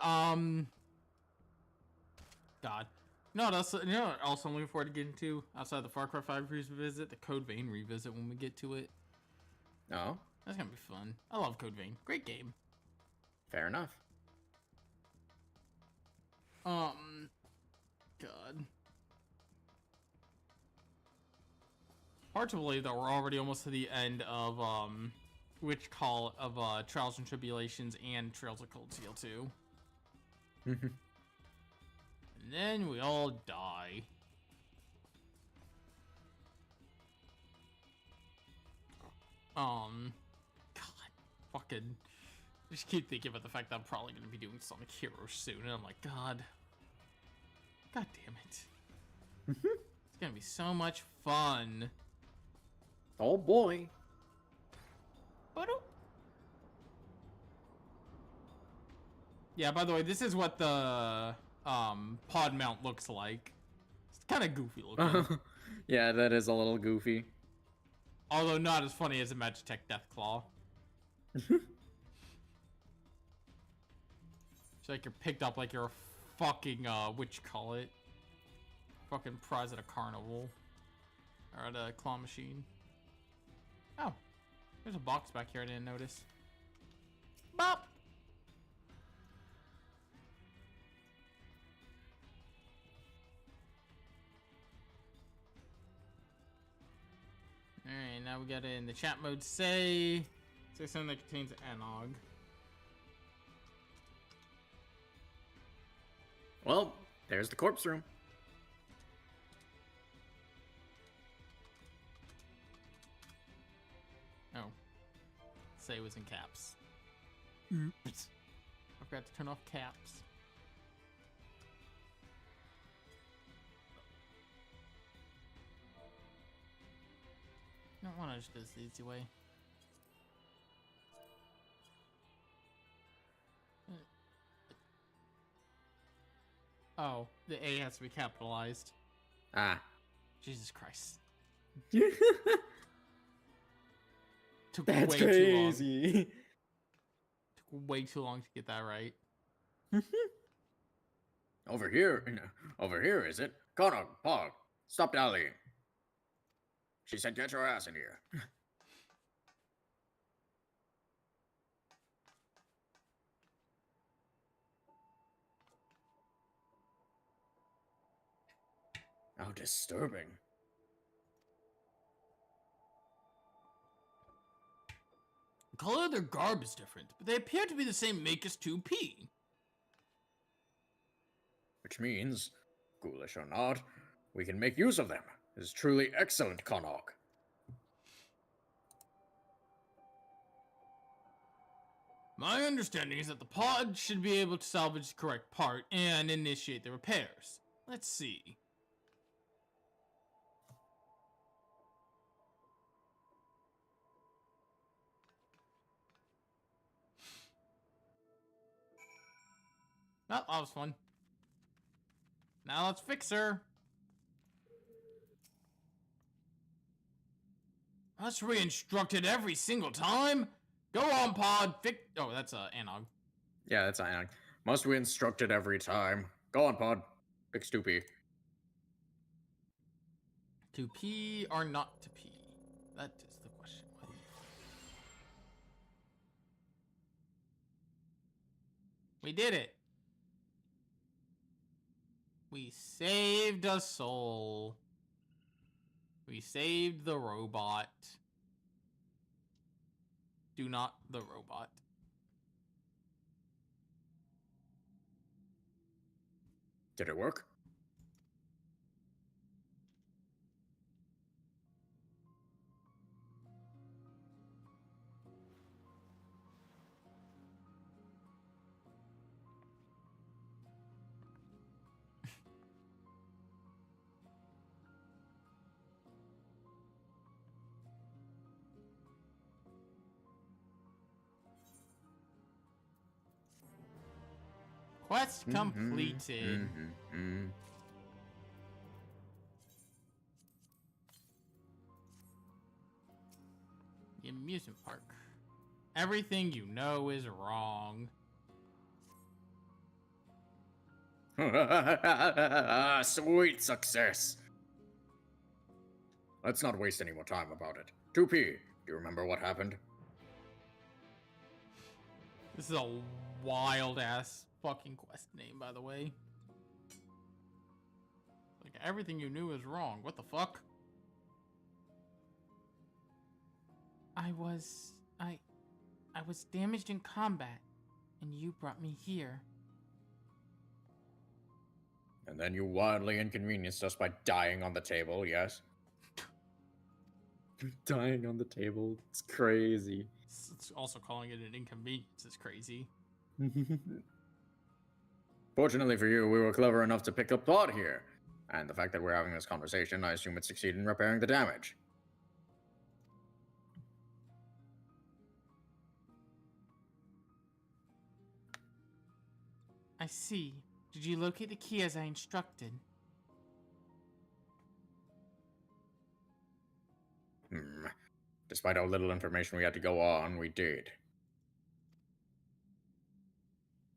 [SPEAKER 1] God. No, you know what else I'm looking forward to getting to outside the Far Cry 5 revisit? The Code Vein revisit when we get to it.
[SPEAKER 3] Oh,
[SPEAKER 1] That's gonna be fun. I love Code Vein. Great game.
[SPEAKER 3] fair enough.
[SPEAKER 1] God. Hard to believe that we're already almost to the end of, Trials and Tribulations and Trails of Cold Steel 2. And then we all die. God. Fucking... I just keep thinking about the fact that I'm probably going to be doing Sonic Heroes soon, and I'm like, God damn it. It's going to be so much fun.
[SPEAKER 3] Oh boy.
[SPEAKER 1] Yeah, by the way, this is what the pod mount looks like. It's kind of goofy looking.
[SPEAKER 3] Yeah, that is a little goofy.
[SPEAKER 1] Although not as funny as a Magitech Deathclaw. It's like you're picked up like you're a fucking, fucking prize at a carnival. Or at a claw machine. Oh. There's a box back here I didn't notice. Bop! Alright, now we gotta in the chat mode say something that contains anog.
[SPEAKER 2] Well, there's the corpse room.
[SPEAKER 1] Oh. Say it was in caps. Oops. I forgot to turn off caps. I don't want to just do this the easy way. Oh, the A has to be capitalized.
[SPEAKER 2] Ah.
[SPEAKER 1] Jesus Christ. Took
[SPEAKER 3] That's
[SPEAKER 1] way too long.
[SPEAKER 3] crazy.
[SPEAKER 1] Took way too long to get that right.
[SPEAKER 2] Over here, is it? Konog, Pog, stop dallying. She said get your ass in here. How disturbing.
[SPEAKER 1] The color of their garb is different, but they appear to be the same make as 2P.
[SPEAKER 2] Which means, ghoulish or not, we can make use of them. This is truly excellent, Konog.
[SPEAKER 1] My understanding is that the pod should be able to salvage the correct part and initiate the repairs. Let's see. Oh, that was fun. Now let's fix her. Must re-instruct it every single time. Go on, pod. Oh, that's anog.
[SPEAKER 2] Yeah, that's Ion. Must we instruct it every time? Go on, Pod. Fix 2P.
[SPEAKER 1] To P or not to P? That is the question. We did it. We saved a soul. We saved the robot. Do not the robot.
[SPEAKER 2] Did it work?
[SPEAKER 1] Quest completed. The amusement park. Everything you know is wrong.
[SPEAKER 2] Sweet success. Let's not waste any more time about it. 2P, do you remember what happened?
[SPEAKER 1] This is a wild ass fucking quest name, by the way. Like, everything you knew is wrong. What the fuck? I was damaged in combat, and you brought me here.
[SPEAKER 2] And then you wildly inconvenienced us by dying on the table, yes?
[SPEAKER 3] Dying on the table. It's crazy.
[SPEAKER 1] It's also calling it an inconvenience is crazy.
[SPEAKER 2] Fortunately for you, we were clever enough to pick up Pod here. And the fact that we're having this conversation, I assume it succeeded in repairing the damage.
[SPEAKER 1] I see. Did you locate the key as I instructed?
[SPEAKER 2] Despite how little information we had to go on, we did.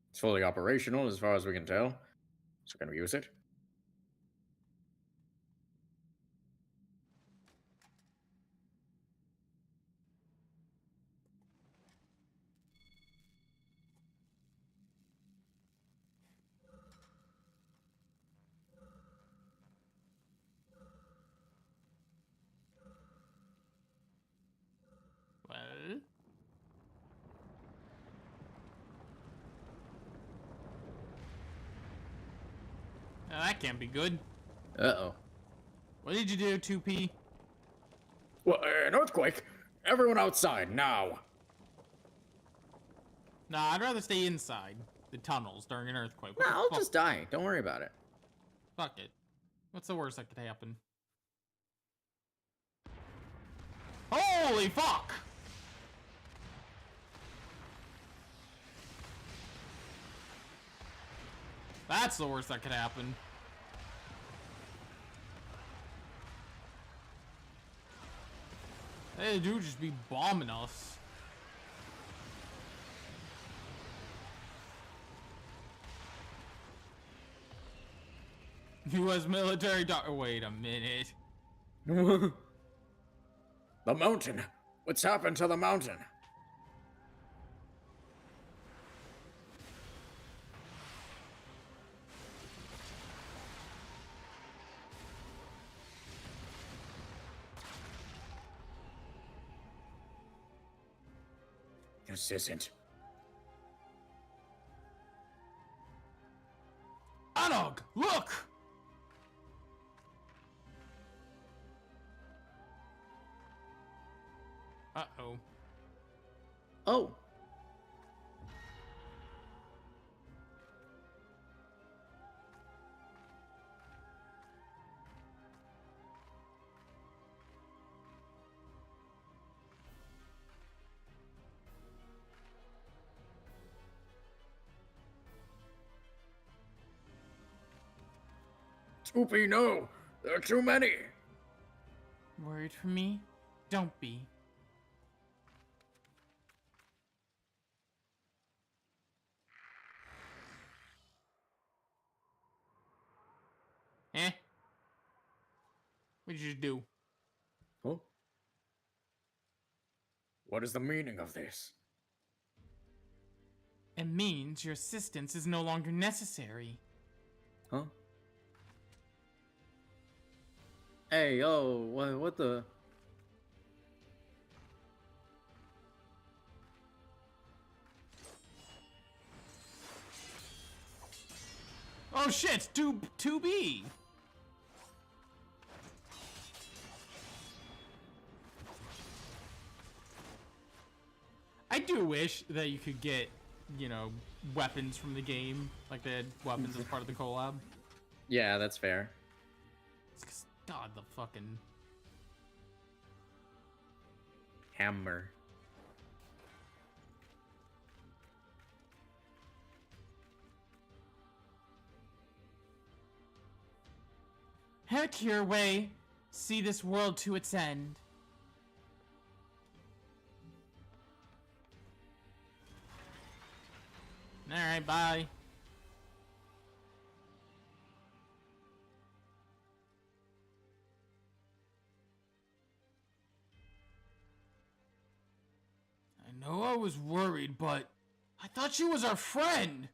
[SPEAKER 2] It's fully operational as far as we can tell. So can we use it?
[SPEAKER 1] can't be good.
[SPEAKER 3] Uh-oh.
[SPEAKER 1] What did you do, 2P?
[SPEAKER 2] Well, an earthquake? Everyone outside, now.
[SPEAKER 1] Nah, I'd rather stay inside the tunnels during an earthquake.
[SPEAKER 3] Nah,
[SPEAKER 1] What the
[SPEAKER 3] I'll
[SPEAKER 1] fuck?
[SPEAKER 3] just die. Don't worry about it.
[SPEAKER 1] Fuck it. What's the worst that could happen? Holy fuck! That's the worst that could happen. They do just be bombing us. U.S. military wait a minute.
[SPEAKER 2] The mountain. What's happened to the mountain? This isn't.
[SPEAKER 1] Anog, look! Uh-oh.
[SPEAKER 3] Oh.
[SPEAKER 2] Spoopy, no! There are too many!
[SPEAKER 1] Worried for me? Don't be. Eh? What did you do?
[SPEAKER 3] Oh.
[SPEAKER 2] What is the meaning of this?
[SPEAKER 1] It means your assistance is no longer necessary.
[SPEAKER 3] Huh? Hey, oh, what the?
[SPEAKER 1] Oh shit, 2B! I do wish that you could get, you know, weapons from the game. Like they had weapons as part of the collab.
[SPEAKER 3] Yeah, that's fair.
[SPEAKER 1] It's 'cause, God, the fucking...
[SPEAKER 3] Hammer.
[SPEAKER 1] Heck your way. See this world to its end. Alright, bye. I know I was worried, but I thought she was our friend.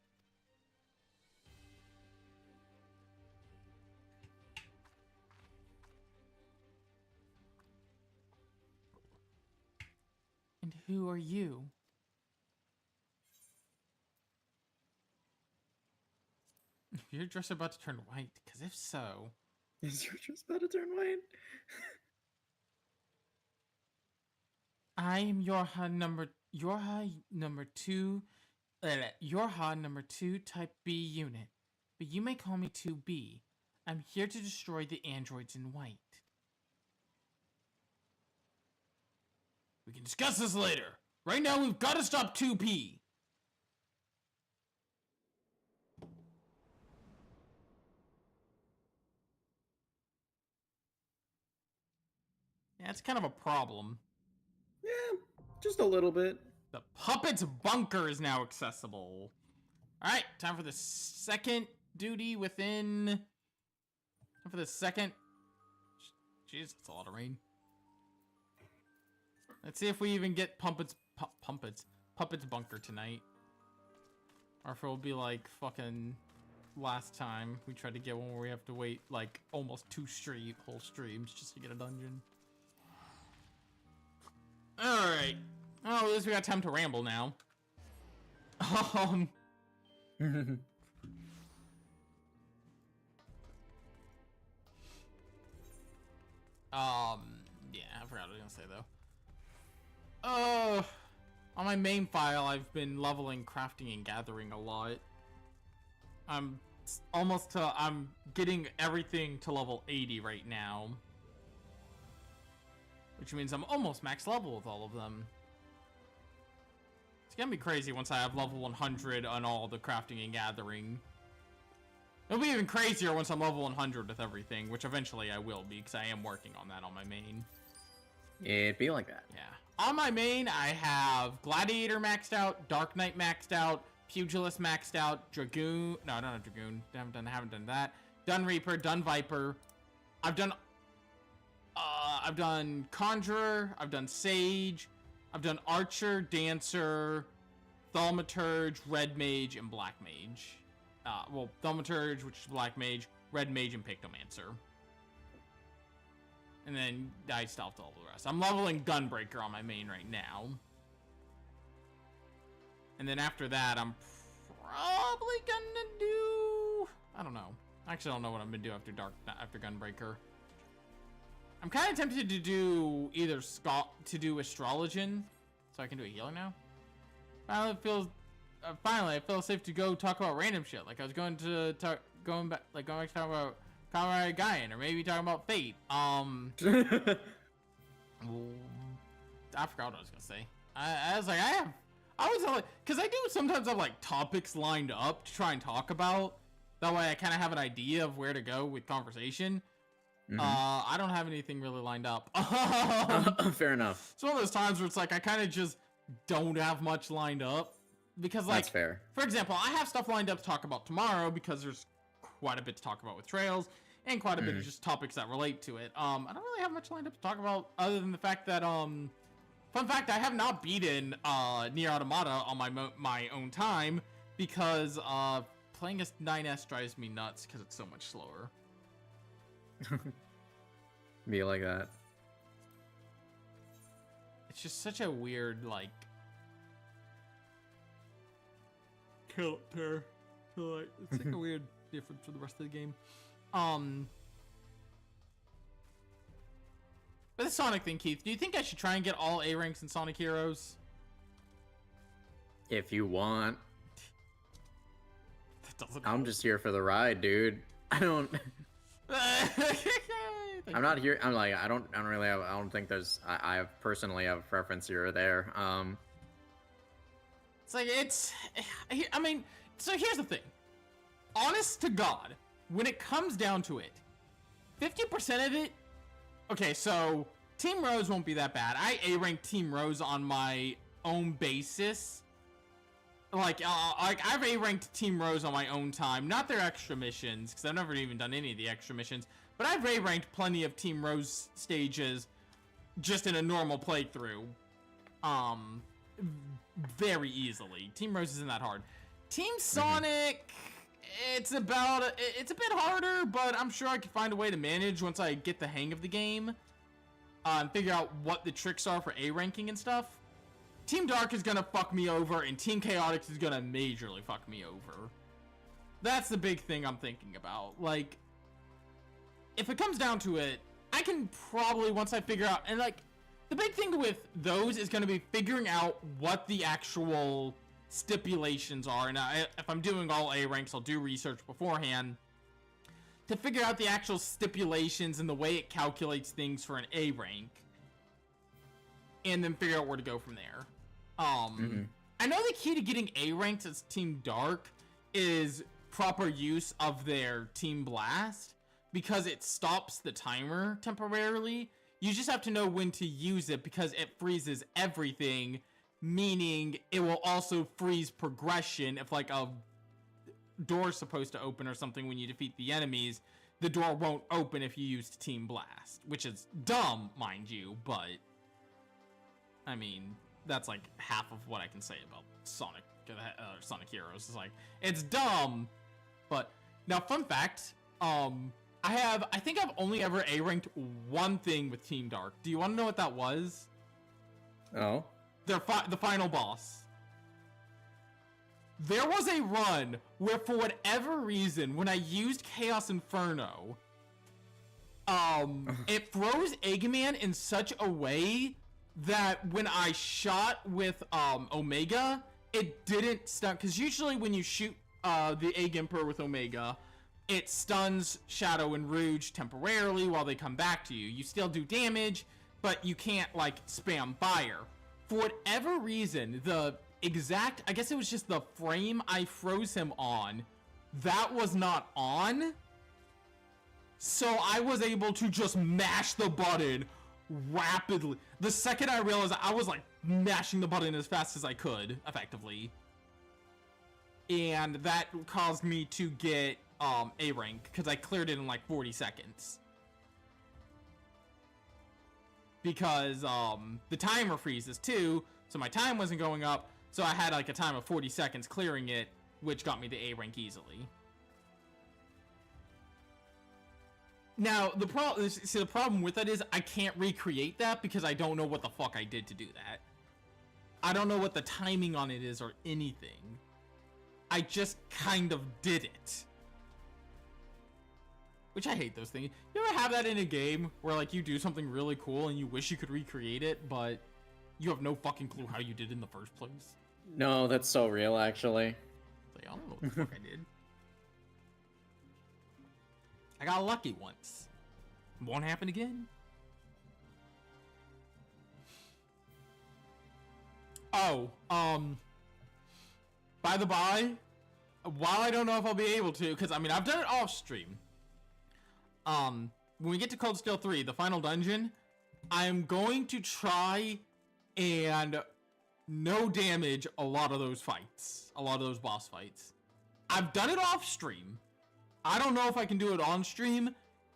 [SPEAKER 1] And who are you? Your dress about to turn white, because if so...
[SPEAKER 3] Is your dress about to turn white?
[SPEAKER 1] I am Yorha number 2, Yorha number 2 type B unit, but you may call me 2B. I'm here to destroy the androids in white. We can discuss this later. Right now we've got to stop 2P. Yeah, it's kind of a problem.
[SPEAKER 3] Yeah, just a little bit.
[SPEAKER 1] The puppet's bunker is now accessible. Alright, time for the second duty within... Time for the second... Jeez, that's a lot of rain. Let's see if we even get Puppet's bunker tonight. Or if it'll be like fucking last time we tried to get one where we have to wait like almost whole streams just to get a dungeon. Alright. Oh, at least we got time to ramble now. Yeah, I forgot what I was gonna say though. On my main file, I've been leveling crafting and gathering a lot. I'm getting everything to level 80 right now. Which means I'm almost max level with all of them. It's gonna be crazy once I have level 100 on all the crafting and gathering. It'll be even crazier once I'm level 100 with everything, which eventually I will be, because I am working on that on my main.
[SPEAKER 3] It'd be like that.
[SPEAKER 1] Yeah. On my main, I have Gladiator maxed out, Dark Knight maxed out, Pugilist maxed out, Dragoon. No, I don't have Dragoon. Haven't done that. Done Reaper, done Viper. I've done Conjurer. I've done Sage. I've done Archer, Dancer, Thaumaturge, Red Mage, and Black Mage. Well, Thaumaturge, which is Black Mage, Red Mage, and Pictomancer. And then I stealthed all the rest. I'm leveling Gunbreaker on my main right now. And then after that, I'm probably gonna do... I don't know. I actually don't know what I'm gonna do after Gunbreaker. I'm kind of tempted to do either Astrologian, so I can do a healer now. Finally, I feel safe to go talk about random shit. Like I was going to going back to talk about Comrade Gaian, or maybe talking about Fate. I forgot what I was gonna say. I was like, because I do sometimes have like topics lined up to try and talk about. That way I kind of have an idea of where to go with conversation. Mm-hmm. I don't have anything really lined up.
[SPEAKER 3] Fair enough.
[SPEAKER 1] It's one of those times where it's like I kind of just don't have much lined up. Because like,
[SPEAKER 3] that's fair.
[SPEAKER 1] For example, I have stuff lined up to talk about tomorrow because there's quite a bit to talk about with Trails and quite a bit of just topics that relate to it. I don't really have much lined up to talk about other than the fact that, fun fact, I have not beaten Nier Automata on my own time because playing as 9S drives me nuts because it's so much slower.
[SPEAKER 3] Be like that.
[SPEAKER 1] It's just such a weird, like, character. Like, it's like a weird difference from the rest of the game. But the Sonic thing, Keith, do you think I should try and get all A ranks in Sonic Heroes?
[SPEAKER 3] If you want.
[SPEAKER 1] That
[SPEAKER 3] I'm just here for the ride, dude. I don't. I'm not here. I'm like, I don't really have. I don't think there's. I personally have a preference here or there.
[SPEAKER 1] It's like I mean, so here's the thing. Honest to God, when it comes down to it, 50% of it. Okay, so Team Rose won't be that bad. I A-ranked Team Rose on my own basis. Like I've A-ranked Team Rose on my own time, not their extra missions, because I've never even done any of the extra missions. But I've A-ranked plenty of Team Rose stages, just in a normal playthrough, very easily. Team Rose isn't that hard. Team Sonic, it's a bit harder, but I'm sure I could find a way to manage once I get the hang of the game, and figure out what the tricks are for A-ranking and stuff. Team Dark is gonna fuck me over, and Team Chaotix is gonna majorly fuck me over. That's the big thing I'm thinking about. Like, if it comes down to it, I can probably, once I figure out, and like, the big thing with those is gonna be figuring out what the actual stipulations are. And if I'm doing all A ranks, I'll do research beforehand to figure out the actual stipulations and the way it calculates things for an A rank, and then figure out where to go from there. I know the key to getting A ranks as Team Dark is proper use of their Team Blast, because it stops the timer temporarily. You just have to know when to use it, because it freezes everything, meaning it will also freeze progression. If like a door's supposed to open or something when you defeat the enemies, the door won't open if you used Team Blast, which is dumb, mind you, but I mean, that's like half of what I can say about Sonic Heroes. It's like, it's dumb, but now fun fact, I think I've only ever A-ranked one thing with Team Dark. Do you want to know what that was?
[SPEAKER 3] Oh.
[SPEAKER 1] The final boss. There was a run where, for whatever reason, when I used Chaos Inferno, it froze Eggman in such a way that when I shot with Omega, it didn't stun, because usually when you shoot the Egg Emperor with Omega, it stuns Shadow and Rouge temporarily while they come back to you. You still do damage, but you can't like spam fire. For whatever reason, the exact, I guess it was just the frame I froze him on, that was not on. So I was able to just mash the button rapidly. The second I realized, I was like mashing the button as fast as I could, effectively. And that caused me to get A rank, because I cleared it in like 40 seconds. Because the timer freezes too, so my time wasn't going up, so I had like a time of 40 seconds clearing it, which got me to A rank easily. Now, the problem with that is I can't recreate that because I don't know what the fuck I did to do that. I don't know what the timing on it is or anything. I just kind of did it. Which I hate those things. You ever have that in a game where like you do something really cool and you wish you could recreate it, but you have no fucking clue how you did it in the first place?
[SPEAKER 3] No, that's so real, actually.
[SPEAKER 1] It's like, I don't know what the fuck I did. I got lucky once. Won't happen again. Oh, by the by, while I don't know if I'll be able to, because I mean I've done it off stream. When we get to Cold Steel 3, the final dungeon, I'm going to try and no damage a lot of those fights, a lot of those boss fights. I've done it off stream. I don't know if I can do it on stream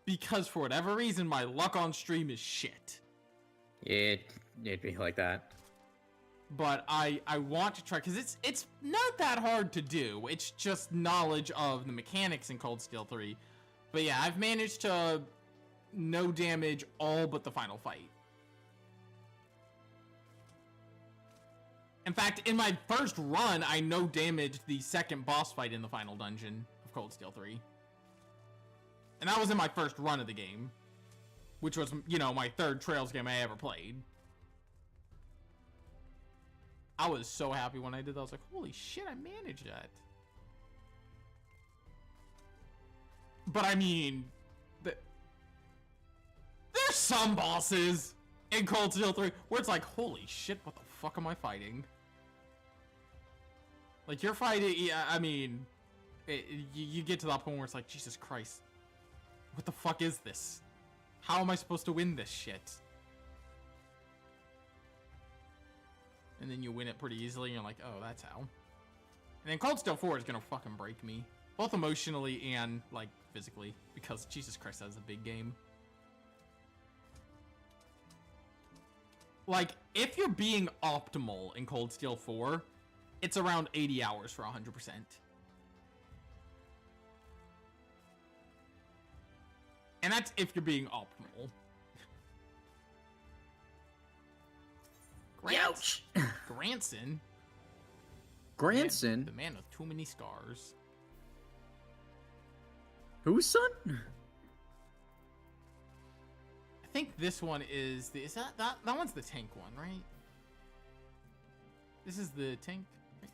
[SPEAKER 1] because for whatever reason my luck on stream is shit.
[SPEAKER 3] Yeah, it'd be like that.
[SPEAKER 1] But I want to try, because it's not that hard to do. It's just knowledge of the mechanics in Cold Steel 3. But yeah, I've managed to no damage all but the final fight. In fact, in my first run, I no damaged the second boss fight in the final dungeon of Cold Steel 3. And that was in my first run of the game, which was, you know, my third Trails game I ever played. I was so happy when I did that. I was like, holy shit, I managed that. But I mean, there's some bosses in Cold Steel 3 where it's like, holy shit, what the fuck am I fighting? Like, you're fighting, I mean, you get to that point where it's like, Jesus Christ, what the fuck is this? How am I supposed to win this shit? And then you win it pretty easily, and you're like, oh, that's how. And then Cold Steel 4 is gonna fucking break me. Both emotionally and, like, physically. Because, Jesus Christ, that's a big game. Like, if you're being optimal in Cold Steel 4, it's around 80 hours for 100%. And that's if you're being optimal.
[SPEAKER 3] Ouch!
[SPEAKER 1] Granson?
[SPEAKER 3] Granson?
[SPEAKER 1] The man with too many scars.
[SPEAKER 3] Whose son?
[SPEAKER 1] I think this one is the, is that one's the tank one, right? This is the tank. Right?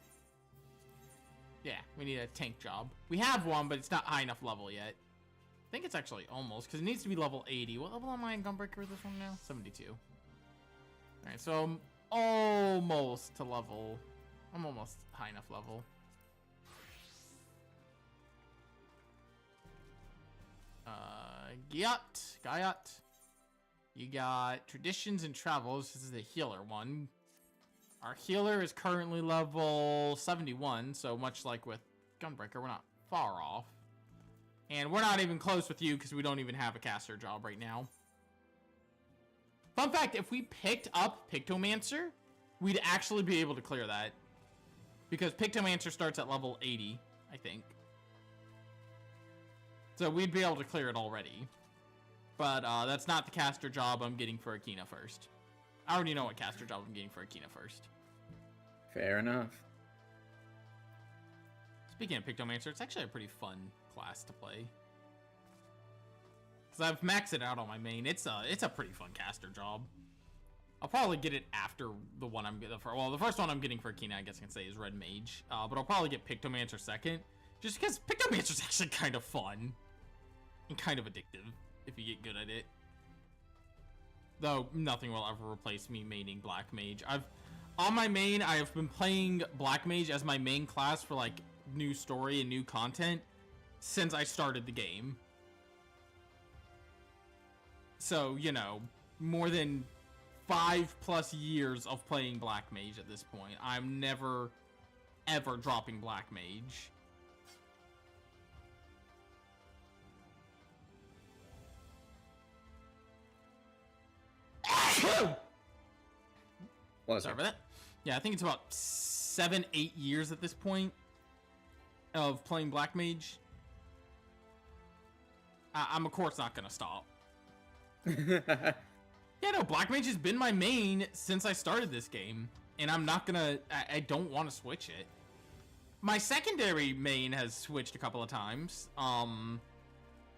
[SPEAKER 1] Yeah, we need a tank job. We have one, but it's not high enough level yet. I think it's actually almost, because it needs to be level 80. What level am I in Gunbreaker with this one now? 72. Alright, so I'm almost to level. I'm almost high enough level. Gayat. You got Traditions and Travels. This is the healer one. Our healer is currently level 71, so much like with Gunbreaker, we're not far off. And we're not even close with you because we don't even have a caster job right now. Fun fact, if we picked up Pictomancer, we'd actually be able to clear that. Because Pictomancer starts at level 80, I think. So we'd be able to clear it already. But that's not the caster job I'm getting for Akina first. I already know what caster job I'm getting for Akina first.
[SPEAKER 3] Fair enough.
[SPEAKER 1] Speaking of Pictomancer, it's actually a pretty fun class to play. because I've maxed it out on my main. It's a pretty fun caster job. I'll probably get it after the one I'm getting. Well, the first one I'm getting for Akina, I guess I can say, is Red Mage. But I'll probably get Pictomancer second, just because Pictomancer's actually kind of fun and kind of addictive if you get good at it. Though nothing will ever replace me maining Black Mage. On my main, I have been playing Black Mage as my main class for like new story and new content since I started the game. So, you know, more than 5+ years of playing Black Mage at this point. I'm never, ever dropping Black Mage. Sorry for that. Yeah, I think it's about 7-8 years at this point of playing Black Mage. I'm of course not gonna stop. Yeah, no, Black Mage has been my main since I started this game, and I'm not gonna. I don't want to switch it. My secondary main has switched a couple of times.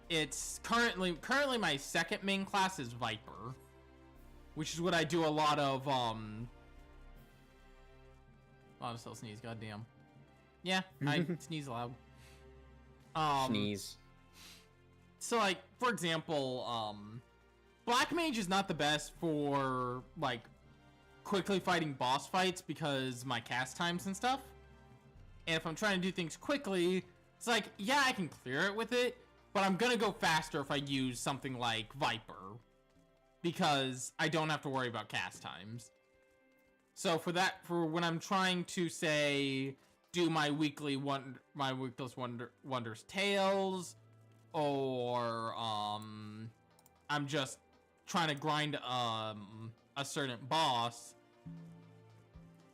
[SPEAKER 1] It's currently my second main class is Viper, which is what I do a lot of. Oh, still sneeze. Goddamn. Yeah, I sneeze loud.
[SPEAKER 3] Sneeze.
[SPEAKER 1] So, like, for example, Black Mage is not the best for, like, quickly fighting boss fights because my cast times and stuff. And if I'm trying to do things quickly, it's like, yeah, I can clear it with it, but I'm gonna go faster if I use something like Viper, because I don't have to worry about cast times. So for when I'm trying to, say, do my weekly Weakless Wonders Tales, or I'm just trying to grind a certain boss,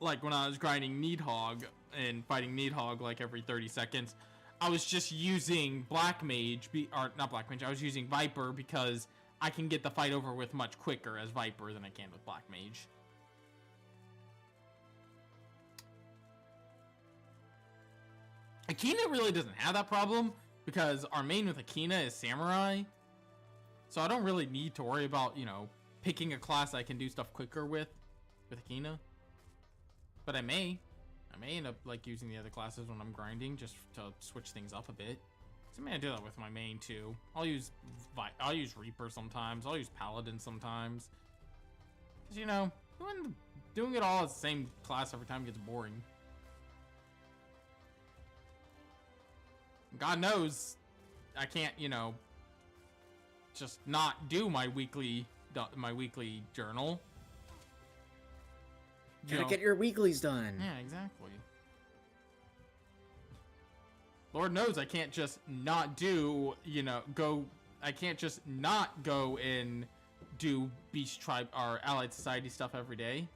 [SPEAKER 1] like when I was grinding Needhog and fighting Needhog like every 30 seconds, I was just using Black Mage, or not Black Mage, I was using Viper because I can get the fight over with much quicker as Viper than I can with Black Mage. Akina really doesn't have that problem because our main with Akina is Samurai. So I don't really need to worry about, you know, picking a class I can do stuff quicker with Akina. But I may end up like using the other classes when I'm grinding just to switch things up a bit. So I may do that with my main too. I'll use Reaper sometimes. I'll use Paladin sometimes. Cause you know, doing it all as the same class every time gets boring. God knows I can't, you know, just not do my weekly journal.
[SPEAKER 3] Gotta get your weeklies done.
[SPEAKER 1] Yeah, exactly. Lord knows I can't just not do, you know, I can't just not go and do Beast Tribe or Allied Society stuff every day.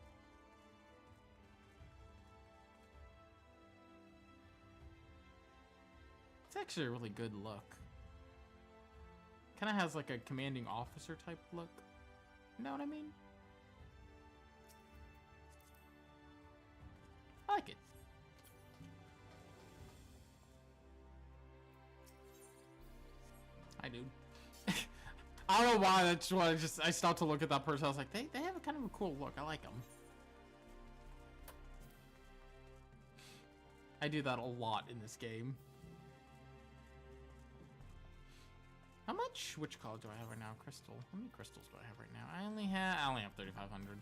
[SPEAKER 1] It's actually a really good look. Kind of has like a commanding officer type look. You know what I mean? I like it. Hi, dude. I don't know why. That's why I stopped to look at that person. I was like, they have a kind of a cool look. I like them. I do that a lot in this game. How much? Which color do I have right now? Crystal. How many crystals do I have right now? I only have 3,500.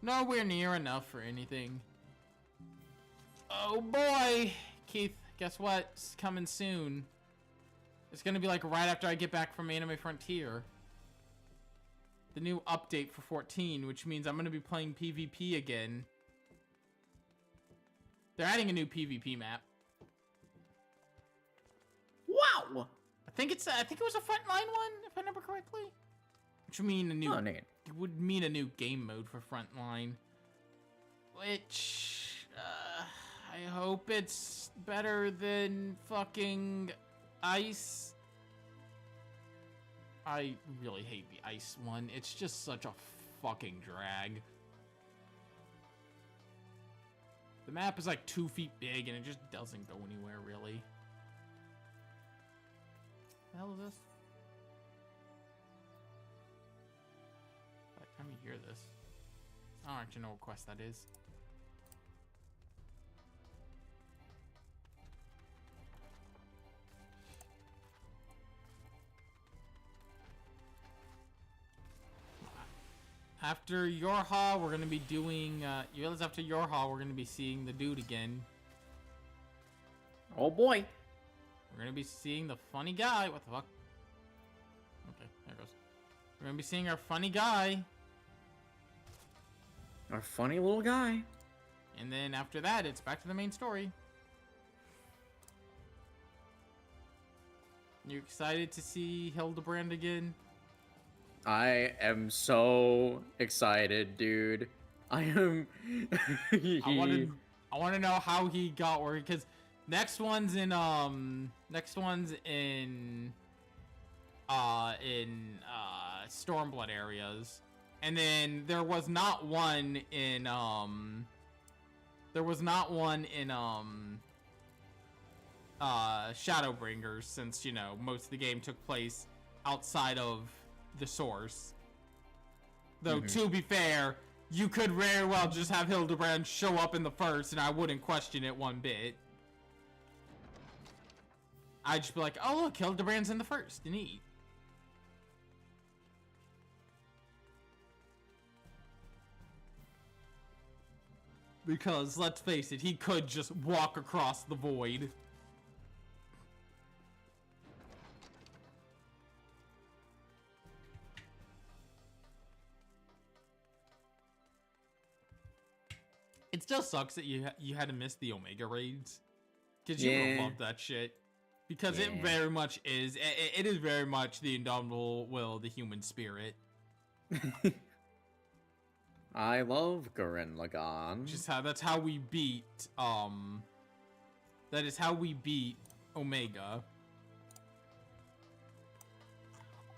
[SPEAKER 1] Nowhere near enough for anything. Oh boy, Keith. Guess what? It's coming soon. It's gonna be like right after I get back from Anime Frontier. The new update for 14, which means I'm gonna be playing PvP again. They're adding a new PvP map.
[SPEAKER 3] Wow!
[SPEAKER 1] I think it was a frontline one, if I remember correctly. Which would mean it would mean a new game mode for frontline. Which I hope it's better than fucking Ice. I really hate the Ice one. It's just such a fucking drag. The map is like 2 feet big and it just doesn't go anywhere really. The hell is this? Let me hear this. I don't actually know what quest that is. After Yorha, we're gonna be doing. You realize after Yorha, we're gonna be seeing the dude again.
[SPEAKER 3] Oh boy.
[SPEAKER 1] We're gonna be seeing the funny guy. What the fuck? Okay, there it goes. We're gonna be seeing our funny guy.
[SPEAKER 3] Our funny little guy.
[SPEAKER 1] And then after that, it's back to the main story. You excited to see Hildebrand again?
[SPEAKER 3] I am so excited, dude. I am.
[SPEAKER 1] I want to know how he got where, because next one's in Stormblood areas, and then there was not one in Shadowbringers, since, you know, most of the game took place outside of the source. Though, to be fair, you could very well just have Hildebrand show up in the first, and I wouldn't question it one bit. I'd just be like, oh look, Hildebrand's in the first, neat. Because, let's face it, he could just walk across the void. It still sucks that you had to miss the Omega raids, because you would have loved that shit. Because it very much is. It is very much the indomitable will of the human spirit.
[SPEAKER 3] I love Gurren Lagann.
[SPEAKER 1] That's how we beat. That is how we beat Omega.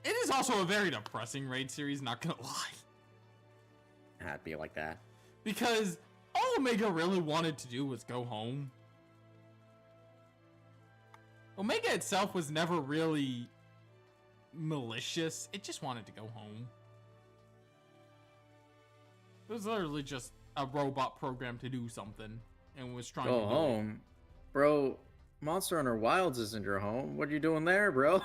[SPEAKER 1] It is also a very depressing raid series. Not gonna lie.
[SPEAKER 3] It'd be like that.
[SPEAKER 1] Because all Omega really wanted to do was go home. Omega itself was never really malicious. It just wanted to go home. It was literally just a robot program to do something, and was trying to
[SPEAKER 3] go home, bro. Monster Hunter Wilds isn't your home. What are you doing there, bro?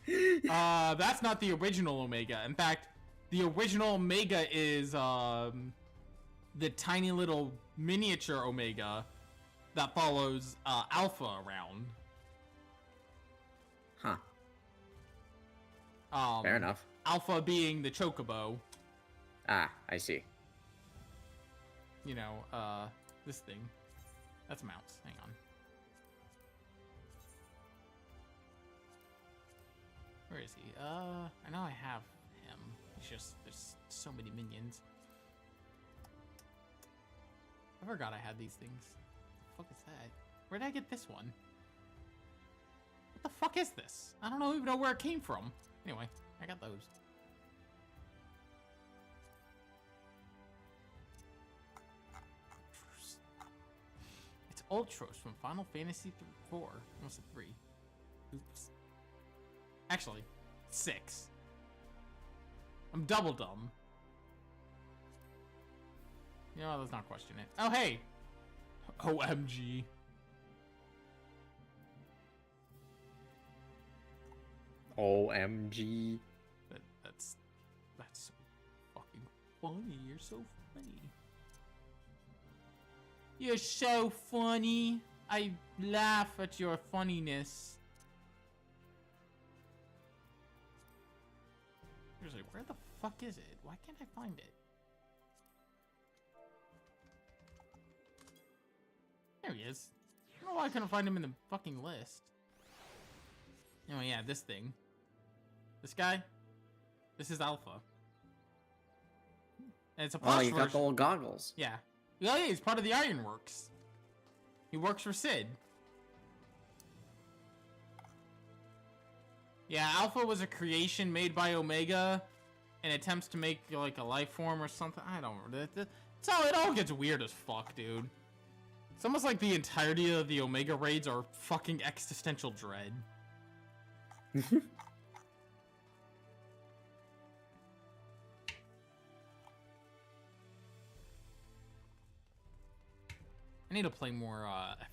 [SPEAKER 1] That's not the original Omega. In fact, the original Omega is the tiny little miniature Omega that follows Alpha around.
[SPEAKER 3] Huh. Fair enough.
[SPEAKER 1] Alpha being the Chocobo.
[SPEAKER 3] Ah, I see.
[SPEAKER 1] You know, this thing. That's a mouse. Hang on. Where is he? I know I have him. It's just, there's so many minions. I forgot I had these things. What the fuck is that? Where did I get this one? What the fuck is this? I don't even know where it came from. Anyway, I got those. It's Ultros from Final Fantasy 4. Almost a 3. Oops. Actually, 6. I'm double dumb. You know, let's not question it. Oh, hey! OMG.
[SPEAKER 3] OMG.
[SPEAKER 1] That's so fucking funny. You're so funny. You're so funny. I laugh at your funniness. Seriously, where the fuck is it? Why can't I find it? There he is. I don't know why I couldn't find him in the fucking list. Oh yeah, this thing. This guy. This is Alpha. And it's a plush
[SPEAKER 3] Oh, you got the
[SPEAKER 1] version.
[SPEAKER 3] little goggles.
[SPEAKER 1] Yeah. Yeah, he's part of the Ironworks. He works for Sid. Yeah, Alpha was a creation made by Omega in attempts to make like a life form or something. I don't know. It all gets weird as fuck, dude. It's almost like the entirety of the Omega raids are fucking existential dread. need to play more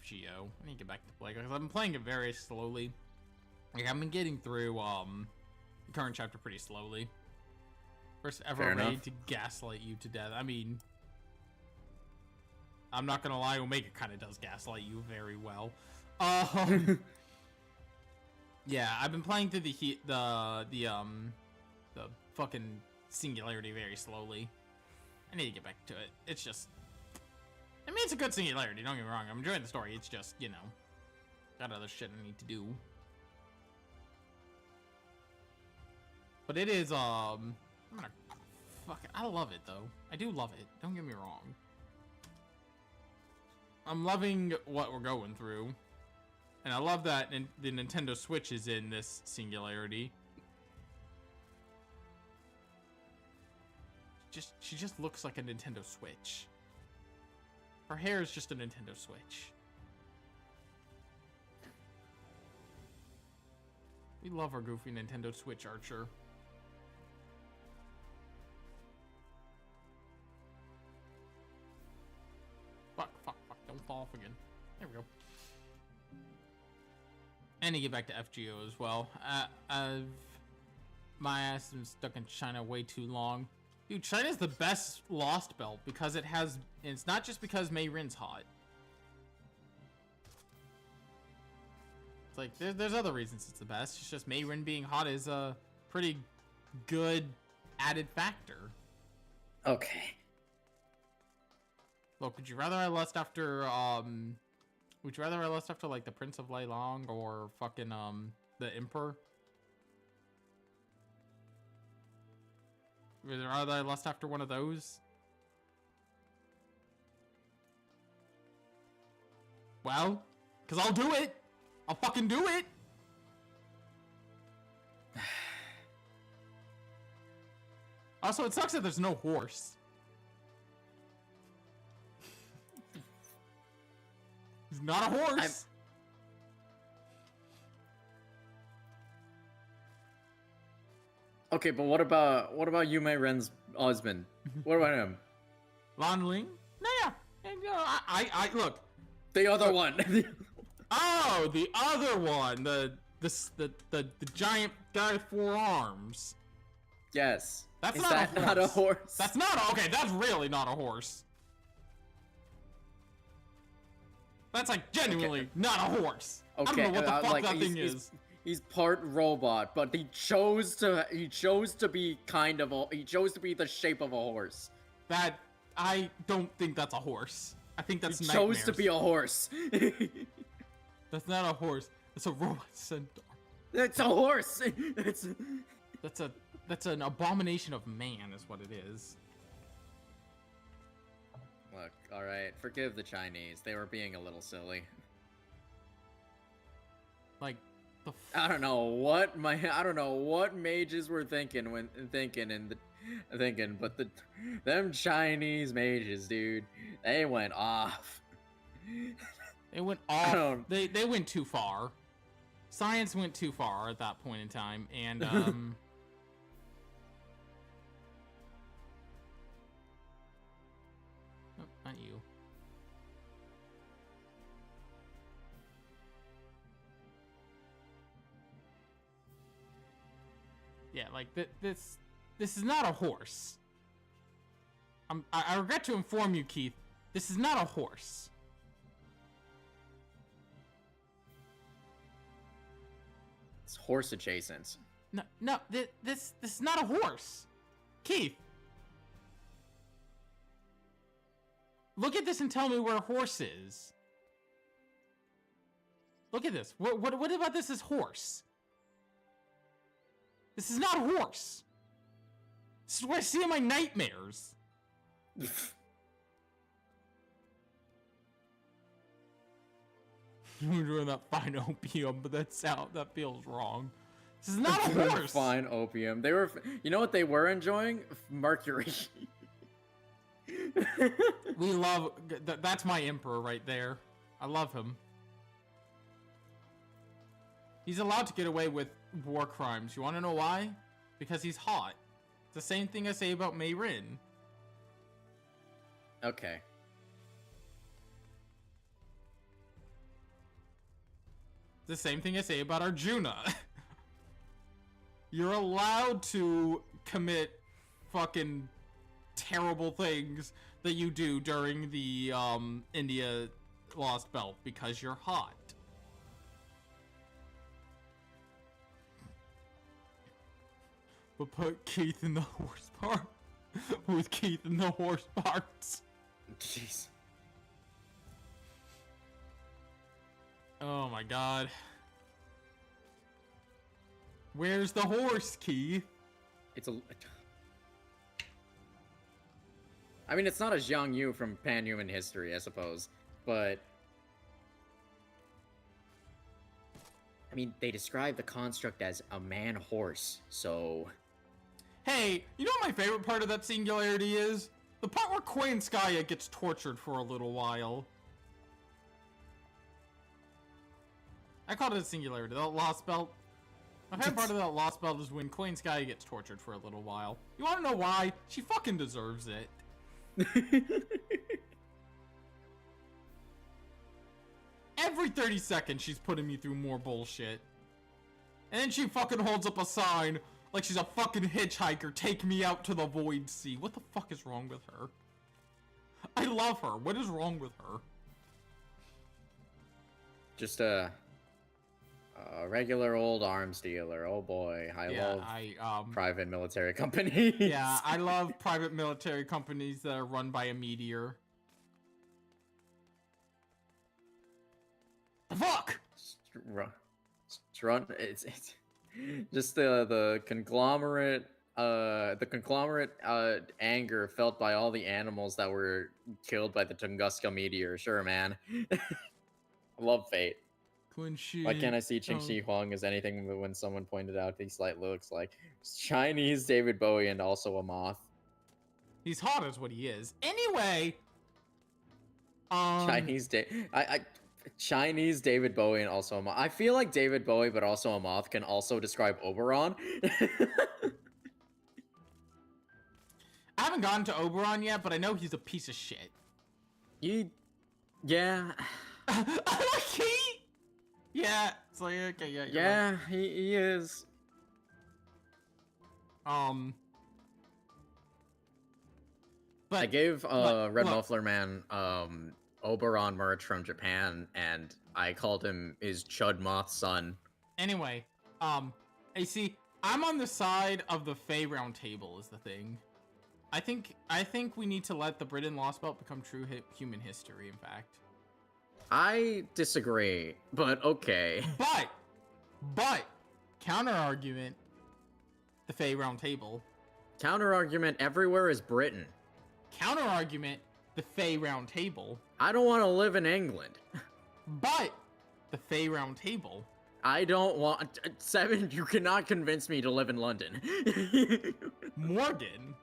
[SPEAKER 1] FGO. I need to get back to play because I've been playing it very slowly. Like I've been getting through the current chapter pretty slowly. First ever
[SPEAKER 3] Fair
[SPEAKER 1] raid
[SPEAKER 3] enough.
[SPEAKER 1] to gaslight you to death. I mean, I'm not gonna lie, Omega kind of does gaslight you very well. Yeah, I've been playing through the fucking singularity very slowly. I need to get back to it. It's just, I mean, it's a good singularity. Don't get me wrong. I'm enjoying the story. It's just, you know, got other shit I need to do. But it is, I'm gonna, fuck it. I love it though. I do love it. Don't get me wrong. I'm loving what we're going through. And I love that the Nintendo Switch is in this singularity. She just looks like a Nintendo Switch. Her hair is just a Nintendo Switch. We love our goofy Nintendo Switch Archer. Fuck, don't fall off again. There we go. And to get back to FGO as well. My ass has been stuck in China way too long. Dude, China's the best Lost Belt because it has, it's not just because Mei Rin's hot. It's like, there's other reasons it's the best. It's just Mei Rin being hot is a pretty good added factor.
[SPEAKER 3] Okay.
[SPEAKER 1] Look, would you rather I lust after, like the Prince of Lei Long or fucking, the Emperor? Would you rather I lust after one of those? Well, cause I'll do it! I'll fucking do it! Also, it sucks that there's no horse. He's not a horse!
[SPEAKER 3] Okay, but what about Yume Ren's husband? What about him?
[SPEAKER 1] Lan Ling? No, yeah. And, I look.
[SPEAKER 3] The other one.
[SPEAKER 1] Oh, the other one. The giant guy with 4 arms.
[SPEAKER 3] Yes.
[SPEAKER 1] That's
[SPEAKER 3] Is
[SPEAKER 1] not
[SPEAKER 3] that
[SPEAKER 1] a horse.
[SPEAKER 3] not a horse?
[SPEAKER 1] That's not okay. That's really not a horse. That's like genuinely not a horse.
[SPEAKER 3] Okay,
[SPEAKER 1] I don't know what the fuck
[SPEAKER 3] like,
[SPEAKER 1] that thing is.
[SPEAKER 3] He's part robot, but he chose to be the shape of a horse.
[SPEAKER 1] That I don't think that's a horse. I think that's
[SPEAKER 3] He
[SPEAKER 1] nightmares.
[SPEAKER 3] chose to be a horse.
[SPEAKER 1] That's not a horse. It's a robot centaur.
[SPEAKER 3] It's a horse.
[SPEAKER 1] That's an abomination of man, is what it is.
[SPEAKER 3] Look, all right, forgive the Chinese. They were being a little silly.
[SPEAKER 1] Like the.
[SPEAKER 3] I don't know what mages were thinking, but them Chinese mages, dude, they went off.
[SPEAKER 1] They went off. They went too far. Science went too far at that point in time, and oh, not you. Yeah, like this is not a horse. I regret to inform you, Keith. This is not a horse.
[SPEAKER 3] It's horse adjacent.
[SPEAKER 1] No, this is not a horse. Keith. Look at this and tell me where a horse is. Look at this. What about this is horse? This is not a horse. This is what I see in my nightmares. We're doing that fine opium, but that feels wrong. This is not a horse.
[SPEAKER 3] Fine opium. They were. You know what they were enjoying? Mercury.
[SPEAKER 1] We love. That's my emperor right there. I love him. He's allowed to get away with war crimes. You want to know why? Because he's hot. It's the same thing I say about Mei Rin.
[SPEAKER 3] Okay.
[SPEAKER 1] The same thing I say about Arjuna. You're allowed to commit fucking terrible things that you do during the India Lost Belt because you're hot. But put Keith in the horse part. With Keith in the horse parts.
[SPEAKER 3] Jeez.
[SPEAKER 1] Oh my god. Where's the horse, Keith?
[SPEAKER 3] It's a. I mean, it's not a Zhang Yu from Pan-Human History, I suppose, but I mean, they describe the construct as a man-horse, so.
[SPEAKER 1] Hey, you know what my favorite part of that singularity is? The part where Koyanskaya gets tortured for a little while. I called it a singularity. That Lost Belt. My favorite part of that Lost Belt is when Koyanskaya gets tortured for a little while. You wanna know why? She fucking deserves it. Every 30 seconds she's putting me through more bullshit. And then she fucking holds up a sign like she's a fucking hitchhiker, take me out to the void sea. What the fuck is wrong with her? I love her. What is wrong with her?
[SPEAKER 3] Just a regular old arms dealer. Oh boy, I love private military companies.
[SPEAKER 1] Yeah, I love private military companies that are run by a meteor. The fuck?
[SPEAKER 3] It's just the conglomerate anger felt by all the animals that were killed by the Tunguska meteor. Sure, man. I love fate. Why can't I see Ching Shi Huang as anything but when someone pointed out these slight looks like Chinese David Bowie and also a moth?
[SPEAKER 1] He's hot as what he is. Anyway,
[SPEAKER 3] Chinese David Bowie and also a moth. I feel like David Bowie but also a moth can also describe Oberon.
[SPEAKER 1] I haven't gotten to Oberon yet, but I know he's a piece of shit.
[SPEAKER 3] Yeah.
[SPEAKER 1] Yeah, it's like, okay, yeah.
[SPEAKER 3] Yeah,
[SPEAKER 1] right.
[SPEAKER 3] he is.
[SPEAKER 1] But
[SPEAKER 3] I gave Red Muffler Man Oberon merch from Japan, and I called him his Chud Moth son.
[SPEAKER 1] Anyway, you see, I'm on the side of the Fey Round Table is the thing. I think we need to let the Britain Lost Belt become true human history, in fact.
[SPEAKER 3] I disagree, but okay.
[SPEAKER 1] But, counter-argument, the Fey Round Table.
[SPEAKER 3] Counter-argument, everywhere is Britain.
[SPEAKER 1] Counter-argument, the Fey Round Table.
[SPEAKER 3] I don't want to live in England.
[SPEAKER 1] But, the Fey Round Table.
[SPEAKER 3] I don't want... Seven, you cannot convince me to live in London.
[SPEAKER 1] Morgan.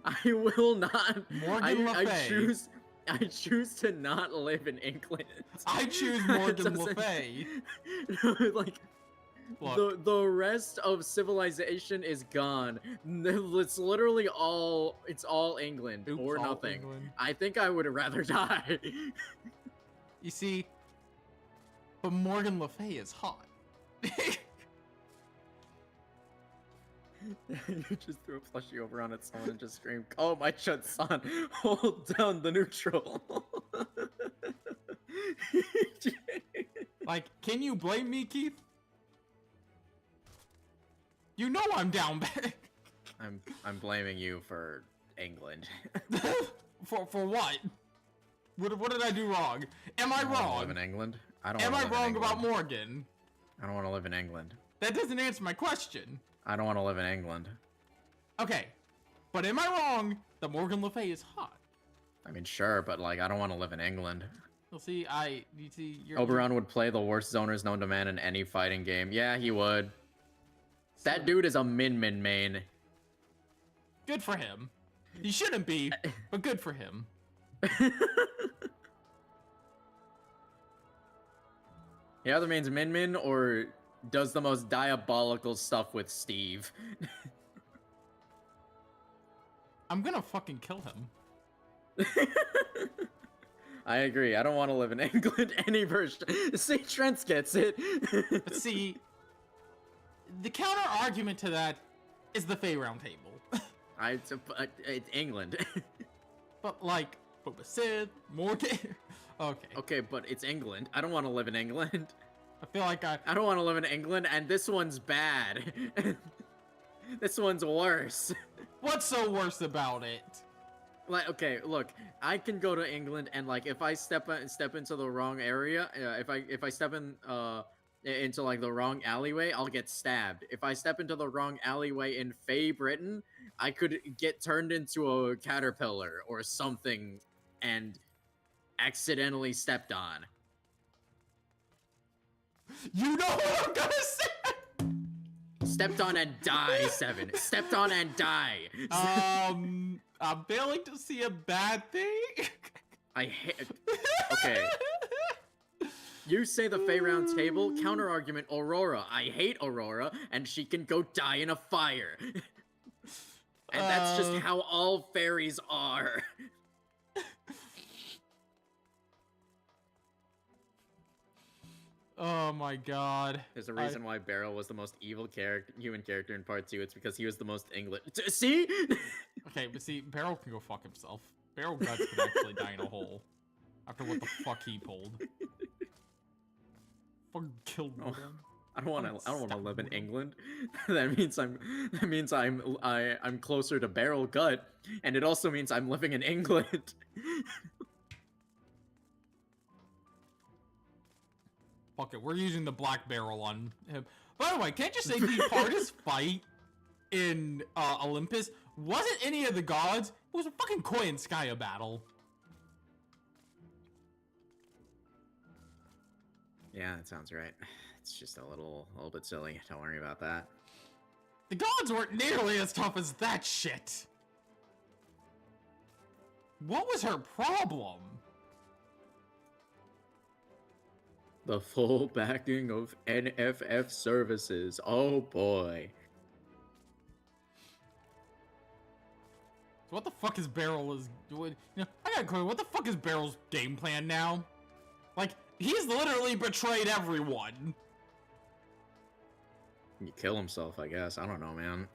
[SPEAKER 3] I will not.
[SPEAKER 1] Morgan Le Fay.
[SPEAKER 3] I choose to not live in England.
[SPEAKER 1] I choose Morgan Le Fay.
[SPEAKER 3] Like, the rest of civilization is gone. It's literally all England.
[SPEAKER 1] Oops,
[SPEAKER 3] or
[SPEAKER 1] all
[SPEAKER 3] nothing.
[SPEAKER 1] England.
[SPEAKER 3] I think I would rather die.
[SPEAKER 1] You see, but Morgan Le Fay is hot.
[SPEAKER 3] You just threw a plushie over on its son and just screamed, "Oh my chud son, hold down the neutral."
[SPEAKER 1] Like, can you blame me, Keith? You know I'm down back.
[SPEAKER 3] I'm blaming you for England.
[SPEAKER 1] For what? What did I do wrong? Am I wrong?
[SPEAKER 3] Live in England? I don't.
[SPEAKER 1] Am I wrong about Morgan?
[SPEAKER 3] I don't want to live in England.
[SPEAKER 1] That doesn't answer my question.
[SPEAKER 3] I don't want to live in England.
[SPEAKER 1] Okay, but am I wrong that Morgan Le Fay is hot?
[SPEAKER 3] I mean, sure, but like, I don't want to live in England.
[SPEAKER 1] You'll see,
[SPEAKER 3] Oberon would play the worst zoners known to man in any fighting game. Yeah, he would. That dude is a Min main.
[SPEAKER 1] Good for him. He shouldn't be, but good for him.
[SPEAKER 3] He either means Min or does the most diabolical stuff with Steve. I'm
[SPEAKER 1] gonna fucking kill him.
[SPEAKER 3] I agree. I don't want to live in England any version. See, Trent gets it.
[SPEAKER 1] But see, the counter argument to that is the Fey Round Table.
[SPEAKER 3] It's England.
[SPEAKER 1] But like, Boba Sith, Morgan. Okay.
[SPEAKER 3] Okay, but it's England. I don't want to live in England.
[SPEAKER 1] I feel like
[SPEAKER 3] I don't want to live in England, and this one's bad. This one's worse.
[SPEAKER 1] What's so worse about it?
[SPEAKER 3] Like, okay, look, I can go to England, and like, if I step into the wrong area, if I step into like the wrong alleyway, I'll get stabbed. If I step into the wrong alleyway in Fey Britain, I could get turned into a caterpillar or something, and accidentally stepped on.
[SPEAKER 1] You know what I'm gonna say?
[SPEAKER 3] Stepped on and die, 7. Stepped on and die.
[SPEAKER 1] I'm failing to see a bad thing.
[SPEAKER 3] I hate. Okay. You say the Fey Round Table, counter argument Aurora. I hate Aurora, and she can go die in a fire. And that's just how all fairies are.
[SPEAKER 1] Oh my god.
[SPEAKER 3] There's a reason why Beryl was the most evil human character in part 2. It's because he was the most English. See?
[SPEAKER 1] Okay, but see, Beryl can go fuck himself. Beryl Guts could actually die in a hole after what the fuck he pulled. Fucking killed
[SPEAKER 3] Oh,
[SPEAKER 1] Morgan.
[SPEAKER 3] I don't want to live in England. That means I'm closer to Beryl Gut, and it also means I'm living in England.
[SPEAKER 1] Fuck it, we're using the black barrel on him. By the way, can't you say the hardest fight in Olympus wasn't any of the gods? It was a fucking Koi and Skya battle.
[SPEAKER 3] Yeah, that sounds right. It's just a little bit silly. Don't worry about that.
[SPEAKER 1] The gods weren't nearly as tough as that shit. What was her problem?
[SPEAKER 3] The full backing of NFF services. Oh boy.
[SPEAKER 1] So what the fuck is Beryl is doing? You know, I got clear. What the fuck is Beryl's game plan now? Like, he's literally betrayed everyone.
[SPEAKER 3] You kill himself, I guess. I don't know, man.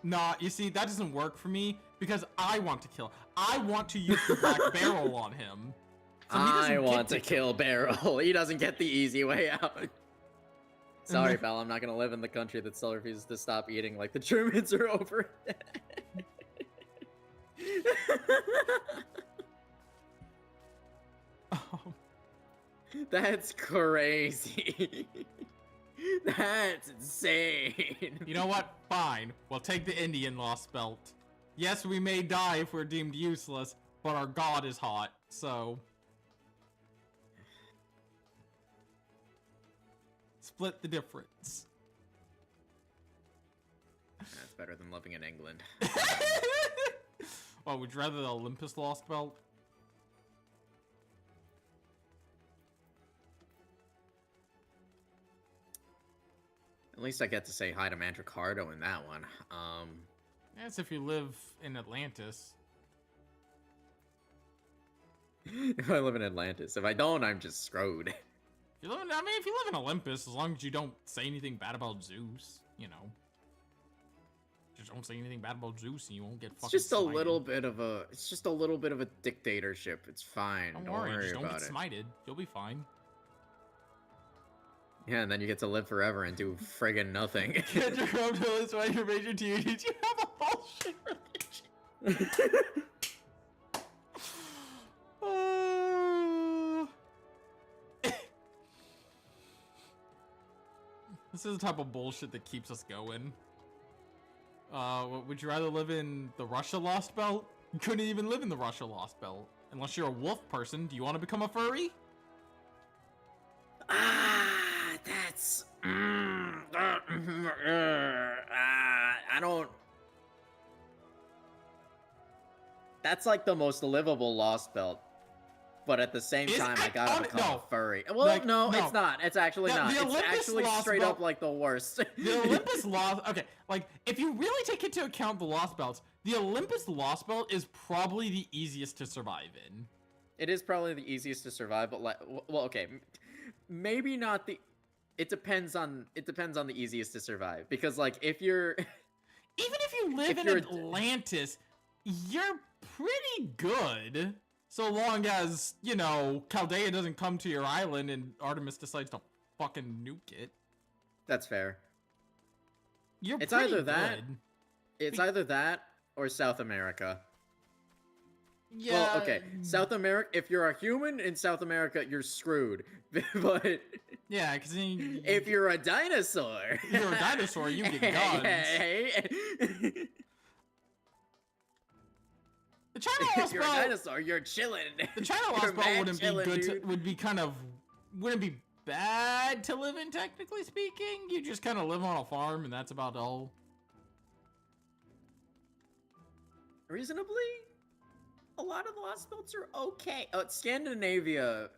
[SPEAKER 1] Nah, you see, that doesn't work for me because I want to kill. I want to use the black barrel on him. So
[SPEAKER 3] I want to kill Beryl. He doesn't get the easy way out. Sorry, pal. I'm not gonna live in the country that still refuses to stop eating like the Germans are over. That's crazy. That's insane.
[SPEAKER 1] You know what? Fine. We'll take the Indian lost belt. Yes, we may die if we're deemed useless, but our god is hot, so... Split the difference.
[SPEAKER 3] That's better than living in England.
[SPEAKER 1] Well, would you rather the Olympus lost belt?
[SPEAKER 3] At least I get to say hi to Mandracardo in that one.
[SPEAKER 1] That's if you live in Atlantis.
[SPEAKER 3] If I live in Atlantis. If I don't, I'm just screwed.
[SPEAKER 1] If you live in Olympus, as long as you don't say anything bad about Zeus, you know. Just don't say anything bad about Zeus and you won't get fucking
[SPEAKER 3] It's just a
[SPEAKER 1] smited.
[SPEAKER 3] little bit of a dictatorship. It's fine.
[SPEAKER 1] Don't
[SPEAKER 3] Don't
[SPEAKER 1] worry,
[SPEAKER 3] worry
[SPEAKER 1] just don't
[SPEAKER 3] about
[SPEAKER 1] get
[SPEAKER 3] it.
[SPEAKER 1] smited. You'll be fine.
[SPEAKER 3] Yeah, and then you get to live forever and do friggin' nothing.
[SPEAKER 1] Get your home to list my information to you. Did you have a bullshit religion? This is the type of bullshit that keeps us going. Would you rather live in the Russia Lost Belt? You couldn't even live in the Russia Lost Belt. Unless you're a wolf person. Do you want to become a furry?
[SPEAKER 3] That's... I don't... That's like the most livable Lost Belt. But at the same time, I gotta become a furry. Well,
[SPEAKER 1] Like,
[SPEAKER 3] no,
[SPEAKER 1] no.
[SPEAKER 3] it's not. It's actually not.
[SPEAKER 1] The
[SPEAKER 3] It's
[SPEAKER 1] Olympus
[SPEAKER 3] actually
[SPEAKER 1] Lost
[SPEAKER 3] straight
[SPEAKER 1] Belt-
[SPEAKER 3] up like the worst.
[SPEAKER 1] The Olympus Lost... Okay, like, if you really take into account the Lost Belts, the Olympus Lost Belt is probably the easiest to survive in.
[SPEAKER 3] It is probably the easiest to survive, but well, okay, maybe not the. It depends on the easiest to survive, because like if you're
[SPEAKER 1] Even if you live in Atlantis, you're pretty good. So long as, you know, Chaldea doesn't come to your island and Artemis decides to fucking nuke it.
[SPEAKER 3] That's fair.
[SPEAKER 1] It's
[SPEAKER 3] either that. It's either that or South America.
[SPEAKER 1] Yeah.
[SPEAKER 3] Well, okay, South America. If you're a human in South America, you're screwed. But
[SPEAKER 1] yeah, because
[SPEAKER 3] if you're a dinosaur,
[SPEAKER 1] you get guns. The China Lost
[SPEAKER 3] You're
[SPEAKER 1] Belt,
[SPEAKER 3] a dinosaur. You're chilling.
[SPEAKER 1] The China Lost Belt wouldn't be good. Would be kind of wouldn't be bad to live in, technically speaking. You just kind of live on a farm, and that's about all.
[SPEAKER 3] Reasonably, a lot of the Lost Belts are okay. Scandinavia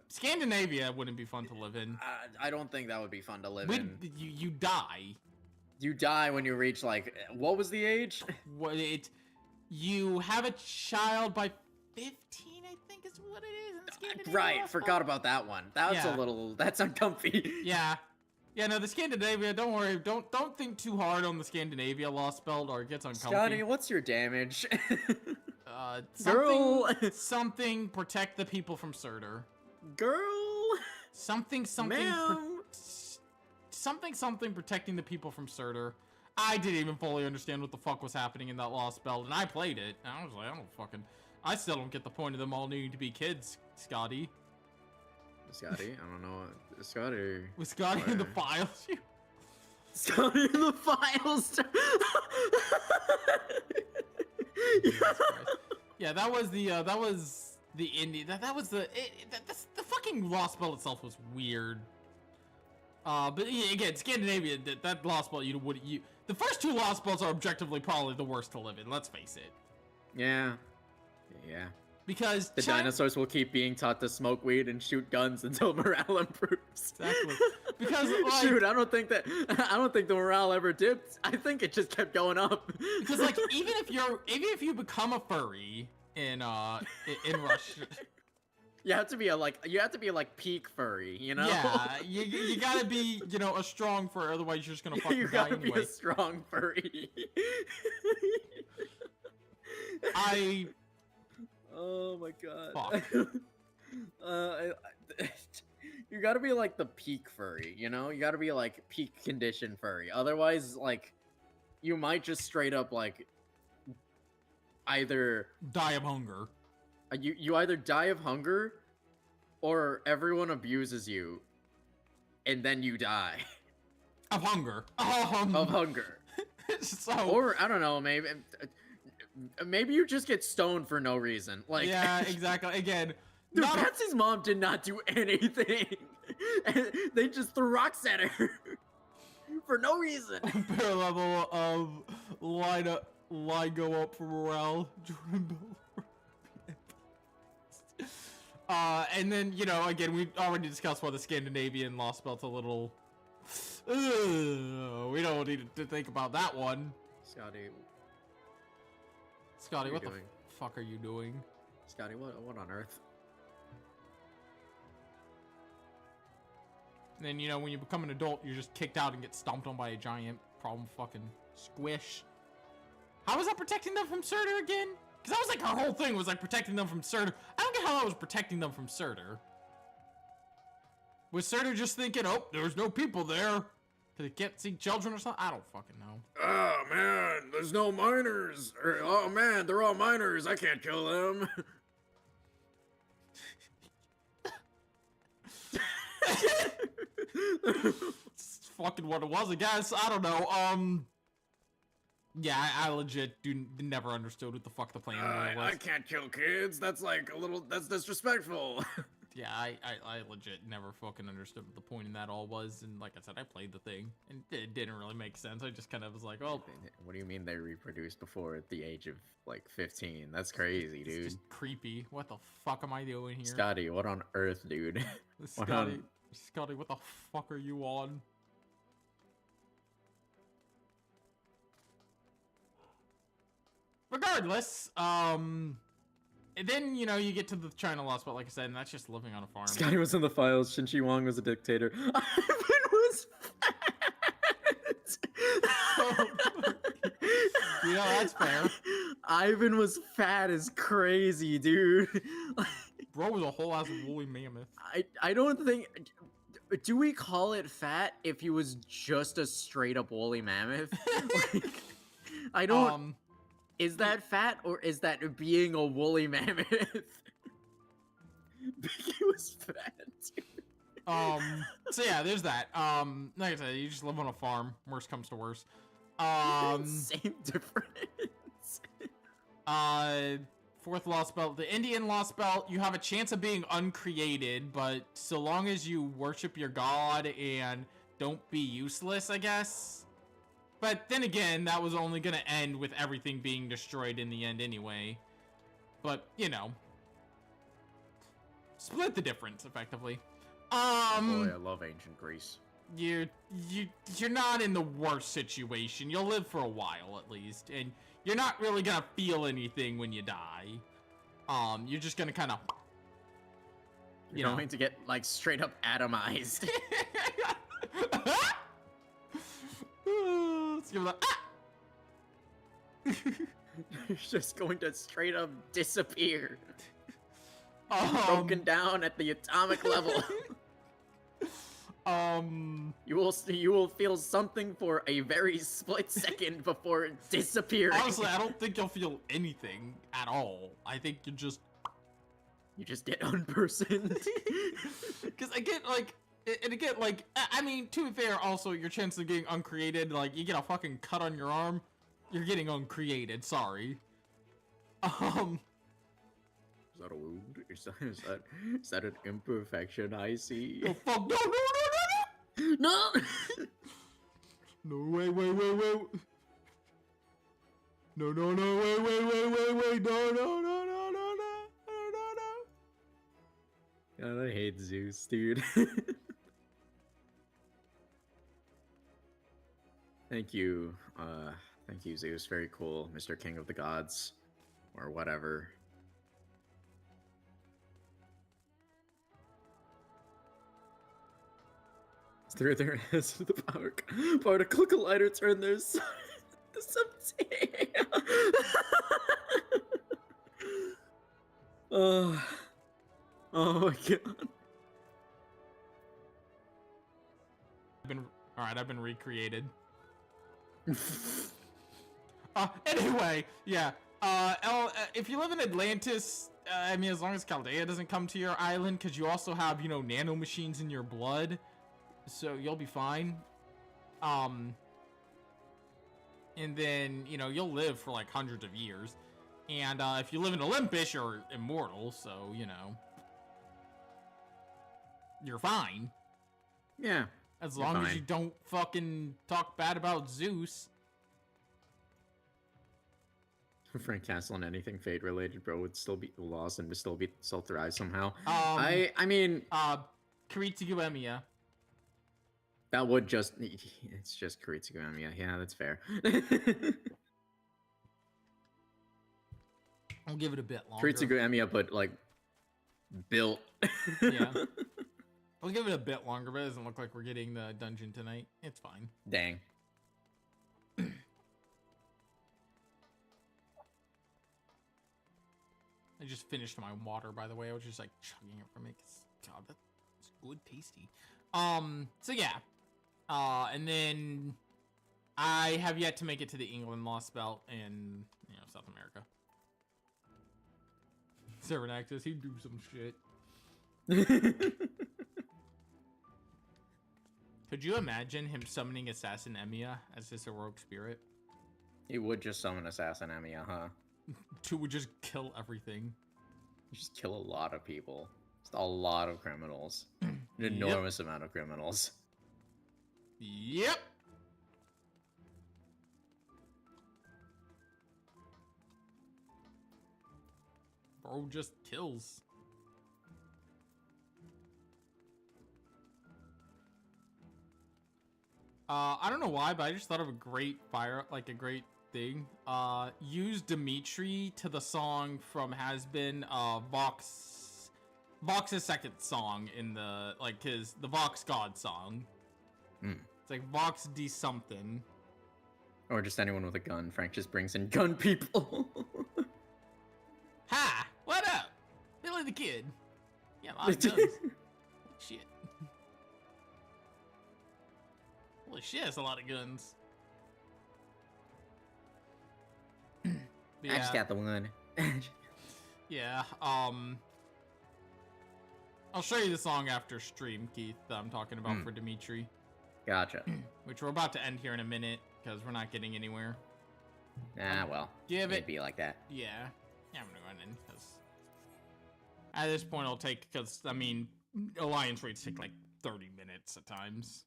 [SPEAKER 1] Wouldn't be fun to live in.
[SPEAKER 3] I don't think that would be fun to live in.
[SPEAKER 1] You die.
[SPEAKER 3] You die when you reach, like, what was the age?
[SPEAKER 1] You have a child by 15, I think is what it is in Scandinavia.
[SPEAKER 3] Right, forgot about that one. That's uncomfy.
[SPEAKER 1] Yeah. Yeah, no, the Scandinavia, don't worry. Don't think too hard on the Lost Belt or it gets uncomfy.
[SPEAKER 3] Scotty, what's your damage?
[SPEAKER 1] Something protect the people from Surtur.
[SPEAKER 3] Girl.
[SPEAKER 1] Something protecting the people from Surtur. I didn't even fully understand what the fuck was happening in that Lost Belt, and I played it. And I was like, I still don't get the point of them all needing to be kids, Scotty.
[SPEAKER 3] Scotty? I don't know. Scotty.
[SPEAKER 1] Was Scotty in the files?
[SPEAKER 3] Scotty in the files?
[SPEAKER 1] Yeah, that was the indie. That was the fucking Lost Belt itself was weird. But again, Scandinavia, that Lost Belt, the first two Lost Belts are objectively probably the worst to live in. Let's face it.
[SPEAKER 3] Yeah.
[SPEAKER 1] Because
[SPEAKER 3] the dinosaurs will keep being taught to smoke weed and shoot guns until morale improves.
[SPEAKER 1] Exactly. Because like,
[SPEAKER 3] shoot, I don't think the morale ever dipped. I think it just kept going up.
[SPEAKER 1] Because like even if you become a furry in Russia.
[SPEAKER 3] You have to be like peak furry, you know?
[SPEAKER 1] Yeah, you gotta be, a strong furry, otherwise you're just gonna fucking die anyway.
[SPEAKER 3] You gotta be a strong furry. Oh my god.
[SPEAKER 1] Fuck.
[SPEAKER 3] You gotta be like the peak furry, you know? You gotta be like peak condition furry. Otherwise, like, you might just straight up like either
[SPEAKER 1] die of hunger.
[SPEAKER 3] You either die of hunger, or everyone abuses you, and then you die.
[SPEAKER 1] Of hunger.
[SPEAKER 3] Of hunger. Or, I don't know, maybe you just get stoned for no reason. Like,
[SPEAKER 1] yeah, exactly. Again,
[SPEAKER 3] dude, Betsy's mom did not do anything. They just threw rocks at her for no reason.
[SPEAKER 1] Bear level of line go up for morale. And then, again, we already discussed why the Scandinavian Lost Belt's a little... we don't need to think about that one. Scotty, what the fuck are you doing?
[SPEAKER 3] Scotty, what on earth?
[SPEAKER 1] And then, when you become an adult, you're just kicked out and get stomped on by a giant problem fucking squish. How was that protecting them from Surtur again? Because that was like our whole thing was like protecting them from Surtur. I don't get how that was protecting them from Surtur. Was Surtur just thinking, oh, there's no people there? Because they can't see children or something? I don't fucking know.
[SPEAKER 2] Oh, man, there's no miners. Oh, man, they're all miners. I can't kill them.
[SPEAKER 1] It's fucking what it was, I guess. I don't know. Yeah, I legit never understood what the fuck the plan was.
[SPEAKER 2] I can't kill kids. That's disrespectful.
[SPEAKER 1] Yeah, I legit never fucking understood what the point in that all was. And like I said, I played the thing, and it didn't really make sense. I just kind of was like, well...
[SPEAKER 3] What do you mean they reproduced before the age of, like, 15? That's crazy, dude.
[SPEAKER 1] It's just creepy. What the fuck am I doing here?
[SPEAKER 3] Scotty, what on earth, dude?
[SPEAKER 1] Scotty, what the fuck are you on? Regardless, And then, you know, you get to the China Lost Belt, like I said, and that's just living on a farm.
[SPEAKER 3] Sky was in the files. Shin Chi Wang was a dictator. Ivan was fat.
[SPEAKER 1] You know, that's fair.
[SPEAKER 3] Ivan was fat as crazy, dude.
[SPEAKER 1] Bro was a whole ass woolly mammoth.
[SPEAKER 3] I don't think. Do we call it fat if he was just a straight up woolly mammoth? Like, I don't. Is that fat or is that being a woolly mammoth? He was fat.
[SPEAKER 1] So yeah, there's that. Like I said, you just live on a farm. Worst comes to worst.
[SPEAKER 3] Same difference.
[SPEAKER 1] Fourth Lost Belt, the Indian Lost Belt. You have a chance of being uncreated, but so long as you worship your god and don't be useless, I guess. But then again, that was only gonna end with everything being destroyed in the end anyway. But you know, split the difference effectively.
[SPEAKER 2] Boy, I love ancient Greece.
[SPEAKER 1] You're not in the worst situation. You'll live for a while at least, and you're not really gonna feel anything when you die. You're just gonna kind of,
[SPEAKER 3] You're going to get like straight up atomized.
[SPEAKER 1] Let's give it a.
[SPEAKER 3] You're just going to straight up disappear. Broken down at the atomic level. You will feel something for a very split second before disappearing.
[SPEAKER 1] Honestly, I don't think you'll feel anything at all. I think you just
[SPEAKER 3] get unpersoned.
[SPEAKER 1] Because I mean, to be fair, also your chance of getting uncreated, like you get a fucking cut on your arm, you're getting uncreated. Sorry.
[SPEAKER 2] Is that a wound? Is that an imperfection I see?
[SPEAKER 1] Oh fuck! No!
[SPEAKER 3] No.
[SPEAKER 1] No, wait. No, wait, no.
[SPEAKER 3] God, I hate Zeus, dude. Thank you, Zeus. Very cool, Mr. King of the Gods, or whatever. Through their heads to the particle collider turn their sun into some Oh my god.
[SPEAKER 1] I've been recreated. Anyway, yeah. If you live in Atlantis, I mean, as long as Chaldea doesn't come to your island, because you also have, you know, nanomachines in your blood. So you'll be fine. And then, you know, you'll live for like hundreds of years. And if you live in Olympus, you're immortal, so, you know, you're fine.
[SPEAKER 3] Yeah.
[SPEAKER 1] As long as you don't fucking talk bad about Zeus.
[SPEAKER 3] Frank Castle and anything Fate related, bro, would still be lost and would still thrive somehow. I mean,
[SPEAKER 1] Kiritsugu Emiya.
[SPEAKER 3] That would just... It's just Kiritsugu Emiya. Yeah, that's fair.
[SPEAKER 1] I'll give it a bit longer.
[SPEAKER 3] Kiritsugu Emiya, but, like, built.
[SPEAKER 1] Yeah. I'll give it a bit longer, but it doesn't look like we're getting the dungeon tonight. It's fine.
[SPEAKER 3] Dang.
[SPEAKER 1] I just finished my water, by the way. I was just, like, chugging it from it. God, that's good tasty. So, yeah. And then I have yet to make it to the England Lost Belt in, you know, South America. Servant access, he'd do some shit. Could you imagine him summoning Assassin Emiya as his heroic spirit?
[SPEAKER 3] He would just summon Assassin Emiya, huh?
[SPEAKER 1] To would just kill everything.
[SPEAKER 3] Just kill a lot of people. Just a lot of criminals. An enormous amount of criminals.
[SPEAKER 1] Yep. Bro just kills. I don't know why, but I just thought of a great thing. Use Dimitri to the song from Has Been, Vox's second song in the, like, the Vox God song. It's like Vox D something.
[SPEAKER 3] Or just anyone with a gun. Frank just brings in gun people.
[SPEAKER 1] Hi, what up? Billy the Kid. Yeah, a lot of guns. Shit. Holy shit, that's a lot of guns.
[SPEAKER 3] I just got the one.
[SPEAKER 1] Yeah, I'll show you the song after stream, Keith, that I'm talking about for Dimitri.
[SPEAKER 3] Gotcha.
[SPEAKER 1] Which we're about to end here in a minute, because we're not getting anywhere.
[SPEAKER 3] Ah, well.
[SPEAKER 1] Give
[SPEAKER 3] It'd
[SPEAKER 1] it.
[SPEAKER 3] be like that.
[SPEAKER 1] Yeah. Yeah, I'm gonna run in, because at this point it'll take, because, I mean, alliance raids take like 30 minutes at times.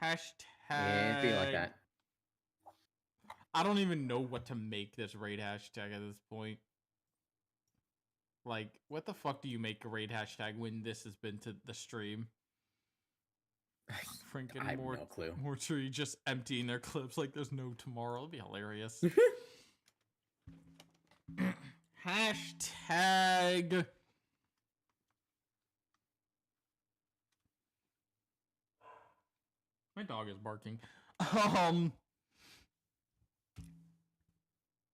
[SPEAKER 1] Hashtag.
[SPEAKER 3] Yeah, it'd be like that.
[SPEAKER 1] I don't even know what to make this raid hashtag at this point. Like, what the fuck do you make a raid hashtag when this has been to the stream? Freaking
[SPEAKER 3] I have no clue.
[SPEAKER 1] Mortuary just emptying their clips like there's no tomorrow. It'll be hilarious. Hashtag. My dog is barking.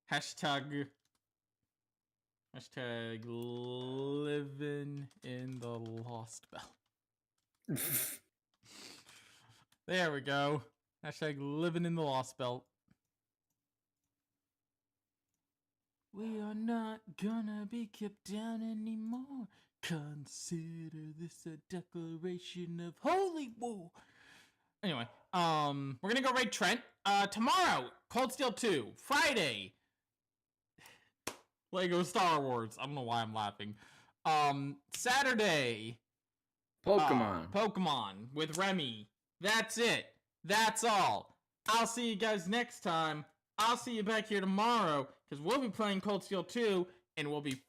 [SPEAKER 1] Hashtag living in the Lost Belt. There we go. Hashtag living in the Lost Belt. We are not gonna be kept down anymore. Consider this a declaration of holy war. Anyway, we're gonna go raid Trent. Tomorrow, Cold Steel 2. Friday, Lego Star Wars. I don't know why I'm laughing. Saturday, Pokemon with Remy. That's it. That's all. I'll see you guys next time. I'll see you back here tomorrow, because we'll be playing Cold Steel 2, and we'll be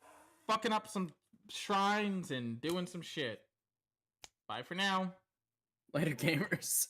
[SPEAKER 1] fucking up some shrines and doing some shit. Bye for now.
[SPEAKER 3] Later, gamers.